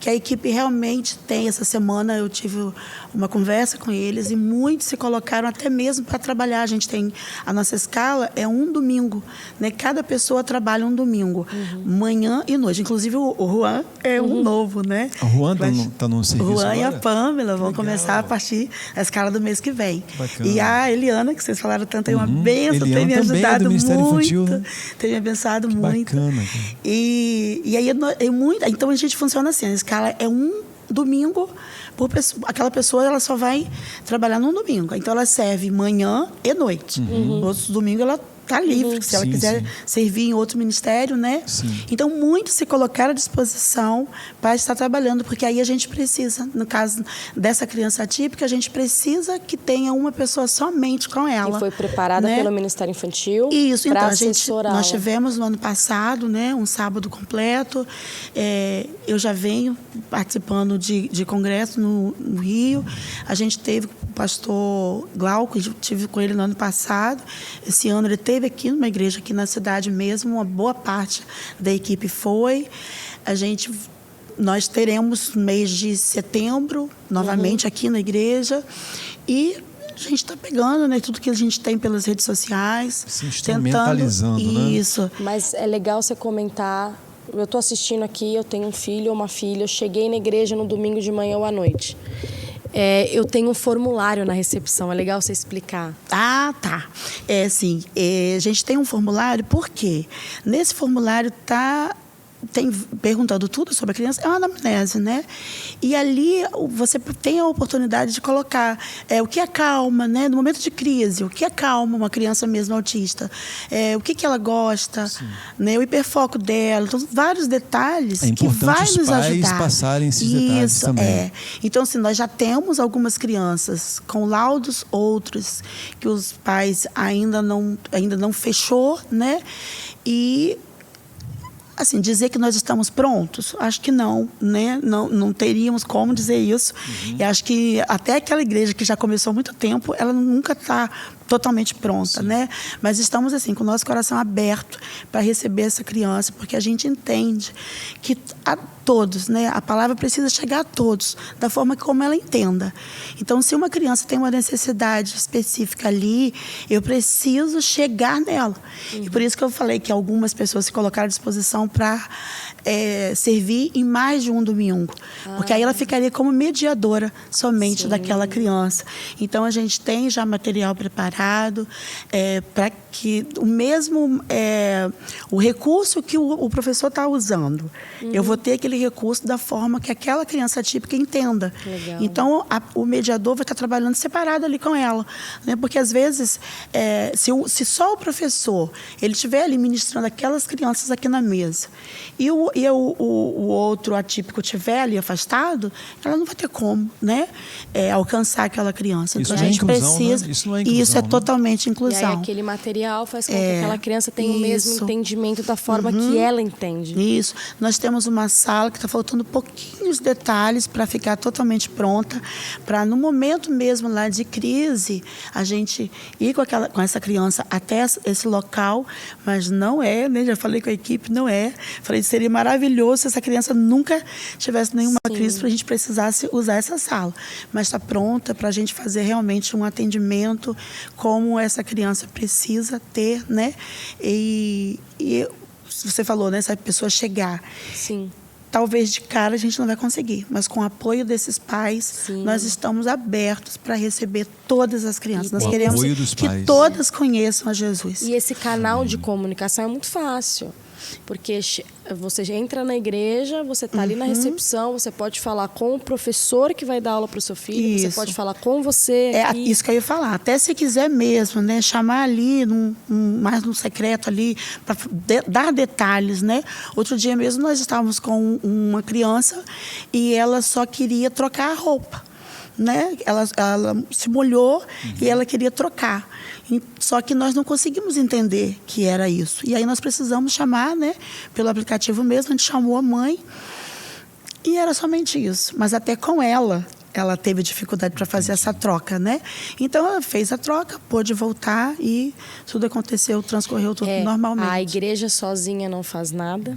a equipe realmente tem. Essa semana eu tive uma conversa com eles e muitos se colocaram até mesmo para trabalhar. A gente tem a nossa escala é um domingo, né? Cada pessoa trabalha um domingo, manhã e noite. Inclusive o Juan é um novo, né? O Juan está no serviço O Juan agora? e a Pâmela vão começar a partir da escala do mês que vem. Bacana. E a Eliana, que vocês falaram tanto, é uma bênção, Eliana tem me também ajudado é do Ministério muito, Infantil, né? tem me abençoado muito. Bacana. E aí então a gente funciona assim, a escala é um domingo por pessoa. Aquela pessoa ela só vai trabalhar no domingo. Então ela serve manhã e noite. No outro domingo ela está livre, se ela quiser servir em outro ministério, né? Sim. Então muitos se colocaram à disposição para estar trabalhando, porque aí a gente precisa, no caso dessa criança atípica, a gente precisa que tenha uma pessoa somente com ela. E foi preparada, né, pelo Ministério Infantil. Isso, então assessorá-la. nós tivemos no ano passado, né, um sábado completo. Eu já venho participando de congresso no Rio. A gente teve o pastor Glauco, eu tive com ele no ano passado. Esse ano ele teve aqui numa igreja aqui na cidade mesmo, uma boa parte da equipe foi. Nós teremos no mês de setembro novamente aqui na igreja e a gente está pegando, né, tudo que a gente tem pelas redes sociais, se instrumentalizando, isso. Né? Mas é legal você comentar. Eu estou assistindo aqui, eu tenho um filho ou uma filha, eu cheguei na igreja no domingo de manhã ou à noite. eu tenho um formulário na recepção, é legal você explicar. Ah, tá. Sim, a gente tem um formulário, por quê? Nesse formulário tem perguntando tudo sobre a criança, é uma anamnese, né? E ali você tem a oportunidade de colocar o que acalma, né? No momento de crise, o que acalma uma criança mesmo autista, o que ela gosta, né? O hiperfoco dela, então, vários detalhes que vai nos ajudar. É importante os pais passarem esses detalhes também. Então, assim, nós já temos algumas crianças com laudos, outros que os pais ainda não fechou, né? E assim, dizer que nós estamos prontos, acho que não, né? Não teríamos como dizer isso. E acho que até aquela igreja que já começou há muito tempo, ela nunca está totalmente pronta, né? Mas estamos assim, com o nosso coração aberto para receber essa criança, porque a gente entende que a todos, né? A palavra precisa chegar a todos, da forma como ela entenda. Então, se uma criança tem uma necessidade específica ali, eu preciso chegar nela. E por isso que eu falei que algumas pessoas se colocaram à disposição para servir em mais de um domingo. Porque aí ela ficaria como mediadora somente daquela criança. Então, a gente tem já material preparado para que o mesmo o recurso que o professor está usando, eu vou ter aquele recurso da forma que aquela criança típica entenda. Legal. Então, o mediador vai estar trabalhando separado ali com ela, né? Porque às vezes, se só o professor ele estiver ali ministrando aquelas crianças aqui na mesa e o outro atípico estiver ali afastado, ela não vai ter como, né? Alcançar aquela criança. Isso então, a gente inclusão, precisa. Né? Isso não é inclusão, isso é né? totalmente E inclusão. aí aquele material faz com que aquela criança tenha o mesmo entendimento da forma que ela entende. Isso. Nós temos uma sala que está faltando pouquinhos detalhes para ficar totalmente pronta, para no momento mesmo lá de crise, a gente ir com essa criança até esse local, mas não é, né? Já falei com a equipe, não é. Falei que seria maravilhoso se essa criança nunca tivesse nenhuma crise para a gente precisasse usar essa sala. Mas está pronta para a gente fazer realmente um atendimento como essa criança precisa ter, né? E você falou, né? Se a pessoa chegar. Sim. Talvez de cara a gente não vai conseguir, mas com o apoio desses pais, nós estamos abertos para receber todas as crianças. Nós queremos que todas conheçam a Jesus. E esse canal de comunicação é muito fácil. Porque você entra na igreja, você está ali na recepção, você pode falar com o professor que vai dar aula para o seu filho, você pode falar com você. Isso que eu ia falar. Até se quiser mesmo, né, chamar ali, mais no secreto ali, para dar detalhes, né? Outro dia mesmo nós estávamos com uma criança e ela só queria trocar a roupa. Né? Ela se molhou e ela queria trocar. Só que nós não conseguimos entender que era isso. E aí nós precisamos chamar, né? Pelo aplicativo mesmo, a gente chamou a mãe e era somente isso. Mas até com ela teve dificuldade para fazer essa troca, né? Então ela fez a troca, pôde voltar e tudo aconteceu, transcorreu tudo normalmente. A igreja sozinha não faz nada.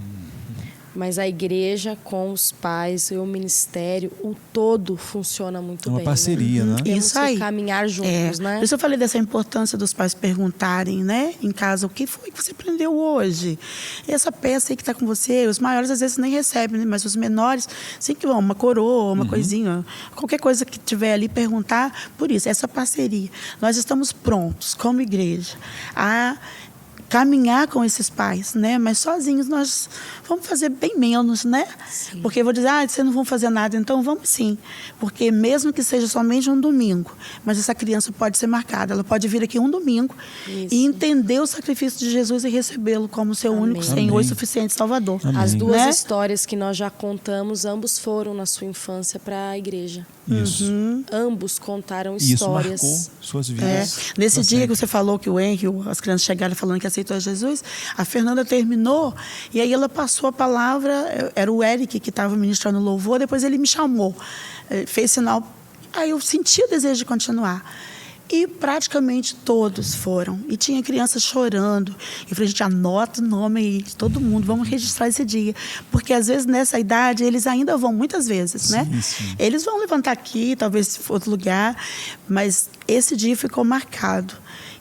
Mas a igreja com os pais e o ministério, o todo funciona muito bem. É uma parceria, né? Temos Isso aí. que caminhar juntos, né? Por isso eu falei dessa importância dos pais perguntarem, né, em casa, o que foi que você aprendeu hoje? Essa peça aí que está com você, os maiores às vezes nem recebem, né? Mas os menores, sim que vão, uma coroa, uma coisinha, qualquer coisa que tiver ali, perguntar. Por isso, essa parceria. Nós estamos prontos, como igreja, a caminhar com esses pais, né? Mas sozinhos nós vamos fazer bem menos, né? Sim. Porque eu vou dizer, vocês não vão fazer nada, então vamos sim. Porque mesmo que seja somente um domingo, mas essa criança pode ser marcada, ela pode vir aqui um domingo e entender o sacrifício de Jesus e recebê-lo como seu único Senhor e suficiente Salvador. As duas histórias que nós já contamos, ambos foram na sua infância para a igreja. Isso. Ambos contaram histórias. Isso marcou suas vidas. Nesse dia que você falou que o Henrique, as crianças chegaram falando que aceitou a Jesus, a Fernanda terminou e aí ela passou a palavra, era o Eric que estava ministrando louvor, depois ele me chamou, fez sinal, aí eu senti o desejo de continuar. E praticamente todos foram. E tinha crianças chorando. Eu falei, gente, anota o nome aí de todo mundo, vamos registrar esse dia. Porque às vezes nessa idade eles ainda vão, muitas vezes, né? Sim. Eles vão levantar aqui, talvez outro lugar, mas esse dia ficou marcado.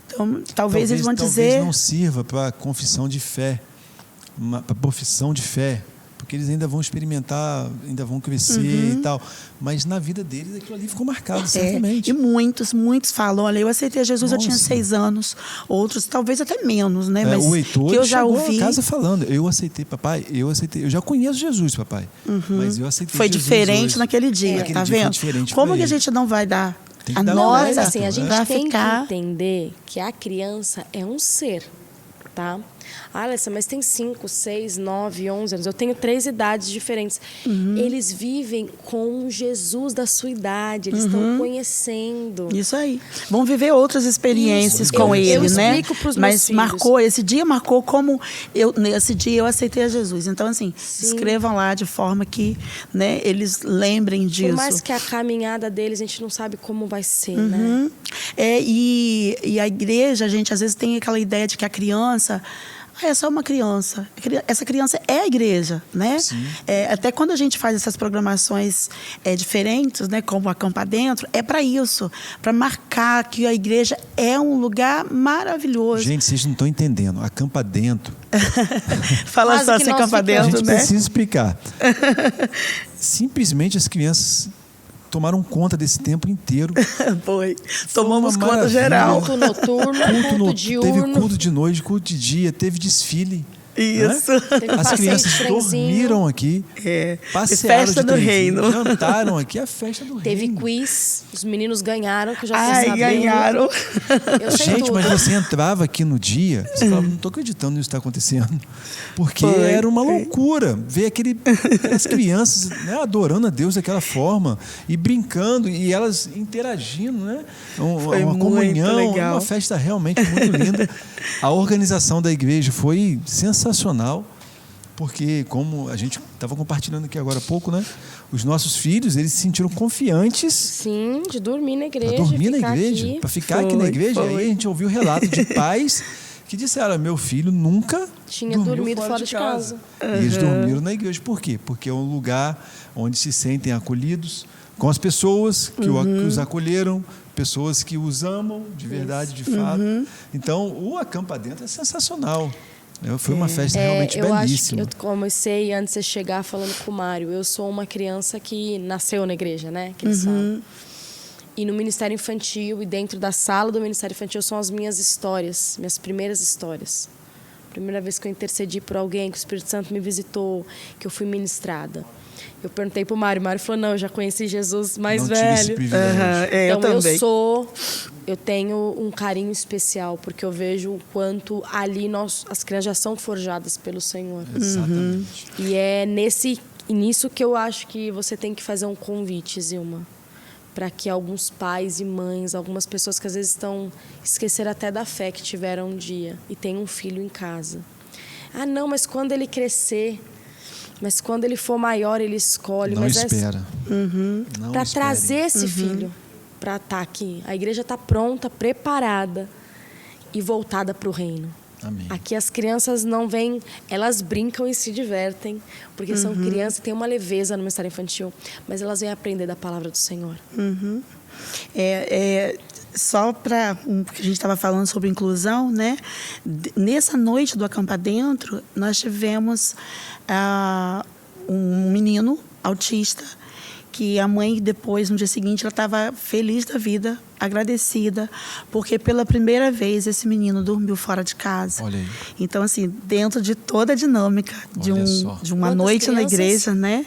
Então, talvez eles vão dizer... Talvez não sirva para confissão de fé, para profissão de fé. porque eles ainda vão experimentar, ainda vão crescer e tal. Mas na vida deles aquilo ali ficou marcado, certamente. E muitos falam, olha, eu aceitei Jesus, eu tinha 6 anos. Outros, talvez até menos, né? Mas o Heitor que eu já ouvi. A casa falando, eu aceitei, papai, eu já conheço Jesus, papai. Mas eu aceitei Foi Jesus diferente hoje. naquele dia, Naquele tá dia foi vendo? diferente Como pra que a ele. gente não vai dar Tem que a dar nota? Mas assim, a gente vai tem ficar... que entender que a criança é um ser, tá? Ah, Alessa, mas tem 5, 6, 9, 11 anos. Eu tenho 3 idades diferentes. Eles vivem com Jesus da sua idade. Eles estão conhecendo. Isso aí. Vão viver outras experiências Isso. com ele, eu né? explico pros meus Mas filhos. esse dia marcou como nesse dia eu aceitei a Jesus. Então, assim, escrevam lá de forma que, né, eles lembrem disso. Por mais que a caminhada deles, a gente não sabe como vai ser, né? E a igreja, a gente às vezes tem aquela ideia de que a criança é só uma criança. Essa criança é a igreja, né? Até quando a gente faz essas programações diferentes, né, como Acampa Dentro, é para isso, para marcar que a igreja é um lugar maravilhoso. Gente, vocês não estão entendendo. Acampa Dentro. Fala só assim, Acampa A Dentro, gente né? precisa explicar. Simplesmente as crianças tomaram conta desse tempo inteiro. Foi. Tomamos uma conta maravilha. geral. Culto noturno, culto diurno. Teve culto de noite, culto de dia, teve desfile. Isso. Né? Teve As passeio crianças de trenzinho. dormiram aqui, passearam Festa de do trenzinho, reino. jantaram aqui, a festa do Teve reino. quiz, os meninos ganharam, que eu já tô Ai, sabendo. ganharam. Eu sei Gente, tudo. mas você entrava aqui no dia, você falava, não estou acreditando nisso que está acontecendo. Porque Foi. era uma loucura ver aquelas crianças, né, adorando a Deus daquela forma e brincando e elas interagindo, né? Foi Uma muito comunhão, legal. uma festa realmente muito linda. A organização da igreja foi sensacional. Porque, como a gente estava compartilhando aqui agora há pouco, né? Os nossos filhos, eles se sentiram confiantes Sim, de dormir na igreja. para dormir na ficar igreja, aqui. para ficar aqui na igreja. Foi. E aí a gente ouviu relato de pais que disseram, meu filho nunca Tinha dormiu dormido fora de casa. E eles dormiram na igreja. Por quê? Porque é um lugar onde se sentem acolhidos com as pessoas que os acolheram, pessoas que os amam de verdade, de fato. Então, o Acampa Dentro é sensacional. Foi uma festa realmente eu belíssima. acho que eu comecei antes de você chegar falando com o Mário. Eu sou uma criança que nasceu na igreja, né? Que eles falam. E no Ministério Infantil e dentro da sala do Ministério Infantil são as minhas histórias, minhas primeiras histórias. Primeira vez que eu intercedi por alguém, que o Espírito Santo me visitou, que eu fui ministrada. Eu perguntei pro Mário, o Mário falou, não, eu já conheci Jesus mais Não velho. tive esse privilégio. Eu Então também. eu tenho um carinho especial, porque eu vejo o quanto ali as crianças já são forjadas pelo Senhor. Exatamente. E é nisso que eu acho que você tem que fazer um convite, Zilma, para que alguns pais e mães, algumas pessoas que às vezes esqueceram até da fé que tiveram um dia e tem um filho em casa. Ah, não, mas quando ele crescer, mas quando ele for maior, ele escolhe. Não mas espera. Não para espere. trazer esse filho para estar aqui. A igreja está pronta, preparada e voltada para o reino. Amém. Aqui as crianças não vêm, elas brincam e se divertem, porque são crianças, tem uma leveza no Ministério Infantil, mas elas vêm aprender da palavra do Senhor. Só para a gente estava falando sobre inclusão, né? Nessa noite do Acampa Dentro, nós tivemos um menino autista que a mãe depois, no dia seguinte, ela estava feliz da vida, agradecida, porque pela primeira vez esse menino dormiu fora de casa. Olha aí. Então, assim, dentro de toda a dinâmica de Olha só. uma Quantas noite na crianças? igreja, né?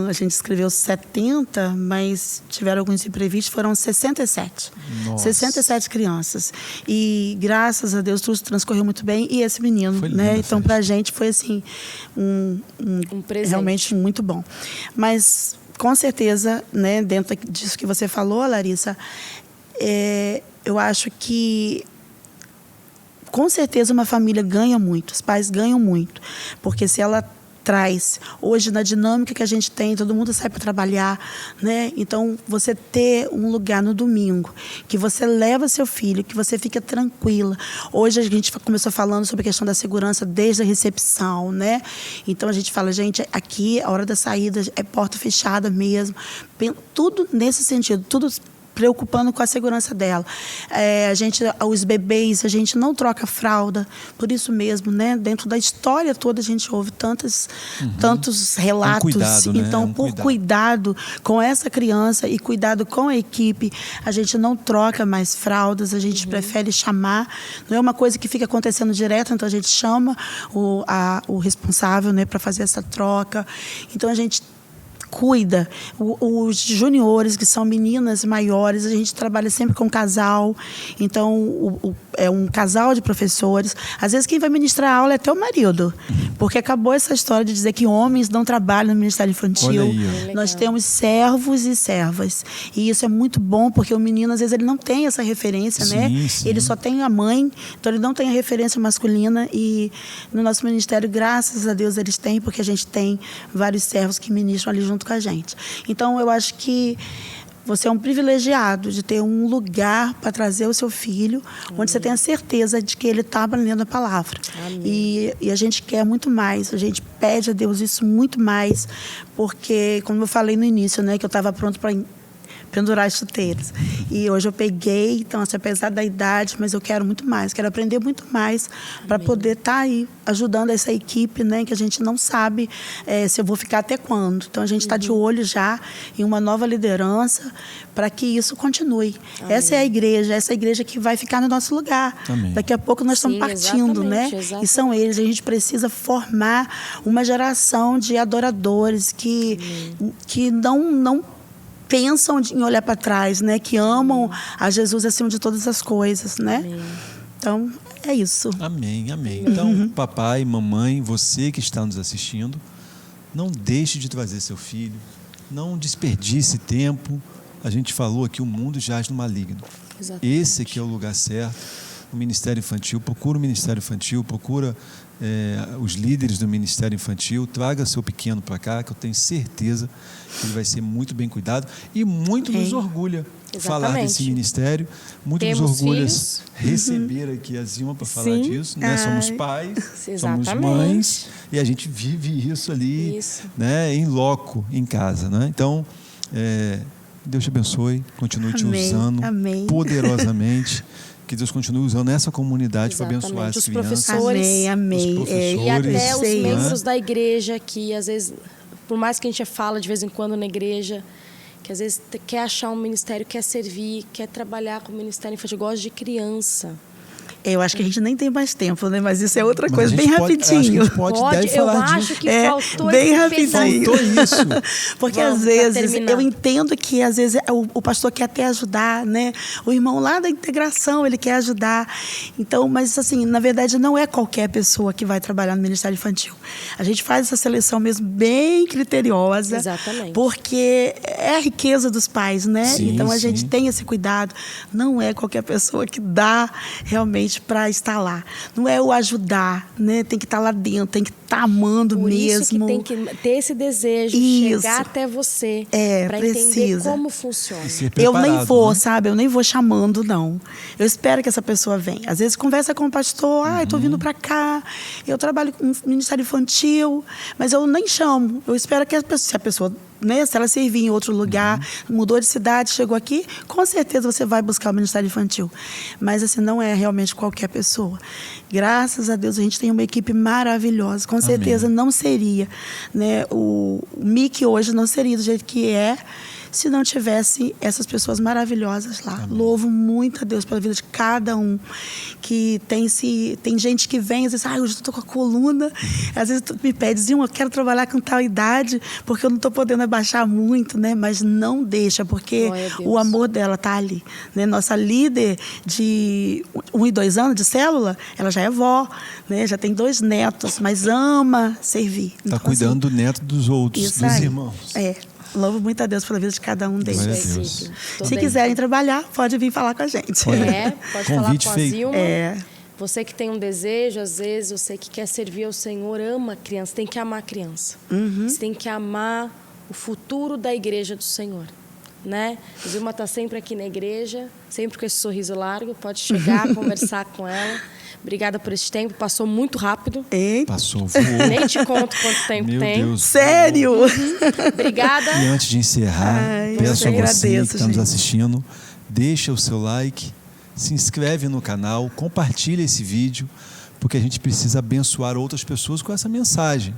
A gente escreveu 70, mas tiveram alguns imprevistos, foram 67. Nossa. 67 crianças. E graças a Deus tudo transcorreu muito bem. E esse menino, Foi linda né? a Então, festa. pra gente foi assim, Um presente. realmente muito bom. Mas com certeza, né, dentro disso que você falou, Larissa, eu acho que com certeza uma família ganha muito, os pais ganham muito, porque se ela traz, hoje na dinâmica que a gente tem, todo mundo sai para trabalhar, né? Então, você ter um lugar no domingo, que você leva seu filho, que você fica tranquila. Hoje a gente começou falando sobre a questão da segurança desde a recepção, né? Então, a gente fala, gente, aqui, a hora da saída é porta fechada mesmo. Tudo nesse sentido, tudo preocupando com a segurança dela. Os bebês, a gente não troca fralda, por isso mesmo, né? Dentro da história toda a gente ouve tantos relatos. Cuidado, né? Então, cuidado com essa criança e cuidado com a equipe, a gente não troca mais fraldas, a gente prefere chamar. Não é uma coisa que fica acontecendo direto, então a gente chama o responsável, né, para fazer essa troca. Então a gente cuida. Os juniores, que são meninas maiores, a gente trabalha sempre com casal. Então, é um casal de professores. Às vezes, quem vai ministrar a aula é até o marido. Porque acabou essa história de dizer que homens não trabalham no Ministério Infantil. Olha aí, nós temos servos e servas. E isso é muito bom, porque o menino, às vezes, ele não tem essa referência, né? Sim. Ele só tem a mãe, então ele não tem a referência masculina. E no nosso ministério, graças a Deus, eles têm, porque a gente tem vários servos que ministram ali junto com a gente. Então, eu acho que você é um privilegiado de ter um lugar para trazer o seu filho, onde você tem a certeza de que ele está aprendendo a palavra. E a gente quer muito mais, a gente pede a Deus isso muito mais, porque, como eu falei no início, né, que eu estava pronto para pendurar as chuteiras. E hoje eu peguei, então, assim, apesar da idade, mas eu quero muito mais, quero aprender muito mais para poder estar aí ajudando essa equipe, né, que a gente não sabe se eu vou ficar até quando. Então, a gente está de olho já em uma nova liderança para que isso continue. Amém. Essa é a igreja que vai ficar no nosso lugar. Amém. Daqui a pouco nós estamos partindo, né? Exatamente. E são eles. A gente precisa formar uma geração de adoradores que não pensam em olhar para trás, né? Que amam a Jesus acima de todas as coisas, né? Amém. Então, é isso. Amém. Então, papai, mamãe, você que está nos assistindo, não deixe de trazer seu filho, não desperdice tempo. A gente falou aqui, o mundo jaz no maligno. Exatamente. Esse aqui é o lugar certo. O Ministério Infantil, procura o Ministério Infantil, procura os líderes do Ministério Infantil, traga seu pequeno para cá, que eu tenho certeza que ele vai ser muito bem cuidado e muito nos orgulha falar desse ministério, muito Temos nos orgulha filhos. receber aqui a Zilma para falar disso, né? Somos pais, somos Exatamente. mães e a gente vive isso ali, né? Em loco, em casa, né? Então, Deus te abençoe, continue te usando poderosamente. Que Deus continue usando essa comunidade para abençoar as crianças. Professores, amém. E até os membros da igreja que, às vezes, por mais que a gente fala de vez em quando na igreja, que às vezes quer achar um ministério, quer servir, quer trabalhar com o Ministério Infantil, gosta de criança. Eu acho que a gente nem tem mais tempo, né? Mas isso é outra coisa, bem rapidinho. Acho que deve falar eu disso. acho que faltou bem esse rapidinho. Faltou isso. Porque às vezes, eu entendo que às vezes o pastor quer até ajudar, né? O irmão lá da integração, ele quer ajudar. Então, mas assim, na verdade, não é qualquer pessoa que vai trabalhar no Ministério Infantil. A gente faz essa seleção mesmo bem criteriosa. Exatamente. Porque é a riqueza dos pais, né? Sim, então, a gente tem esse cuidado. Não é qualquer pessoa que dá realmente para estar lá. Não é o ajudar, né? Tem que estar lá dentro, tem que estar amando Por mesmo. Isso que tem que ter esse desejo, chegar até você, para entender como funciona. Eu nem vou, sabe? Eu nem vou chamando, não. Eu espero que essa pessoa venha. Às vezes conversa com o pastor, estou vindo para cá, eu trabalho com o Ministério Infantil, mas eu nem chamo. Eu espero que se a pessoa, né, se ela servir em outro lugar, mudou de cidade, chegou aqui, com certeza você vai buscar o Ministério Infantil. Mas assim, não é realmente qualquer pessoa. Graças a Deus a gente tem uma equipe maravilhosa. Com certeza não seria, né, o Mickey hoje não seria do jeito que é se não tivesse essas pessoas maravilhosas lá. Amém. Louvo muito a Deus pela vida de cada um. Que tem gente que vem, às vezes, hoje eu estou com a coluna. Às vezes me pede, eu quero trabalhar com tal idade, porque eu não estou podendo abaixar muito, né? Mas não deixa, porque o amor dela está ali. Né? Nossa líder de 1 e 2 anos de célula, ela já é vó, né? Já tem 2 netos, mas ama servir. Está cuidando do neto dos outros, dos irmãos. Louvo muito a Deus pela vida de cada um deles. Se bem. Quiserem trabalhar, pode vir falar com a gente. Pode falar com a Zilma. Você que tem um desejo, às vezes, você que quer servir ao Senhor, ama a criança, tem que amar a criança. Você tem que amar o futuro da igreja do Senhor. né? Zilma está sempre aqui na igreja, sempre com esse sorriso largo. Pode chegar, conversar com ela. Obrigada por esse tempo. Passou muito rápido. Eita. Passou, voou. Nem te conto quanto tempo Meu tem. Deus. Sério? Obrigada. E antes de encerrar, Ai, peço eu a que você que agradeço, está nos gente. assistindo, deixa o seu like, se inscreve no canal, compartilha esse vídeo, porque a gente precisa abençoar outras pessoas com essa mensagem.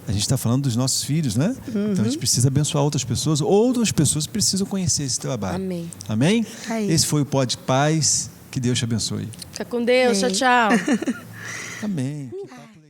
A gente está falando dos nossos filhos, né? Então a gente precisa abençoar outras pessoas precisam conhecer esse trabalho. Amém. Amém? Aí. Esse foi o Pod Paz. Que Deus te abençoe. Fica com Deus. Amém. Tchau, tchau. Amém. Que papo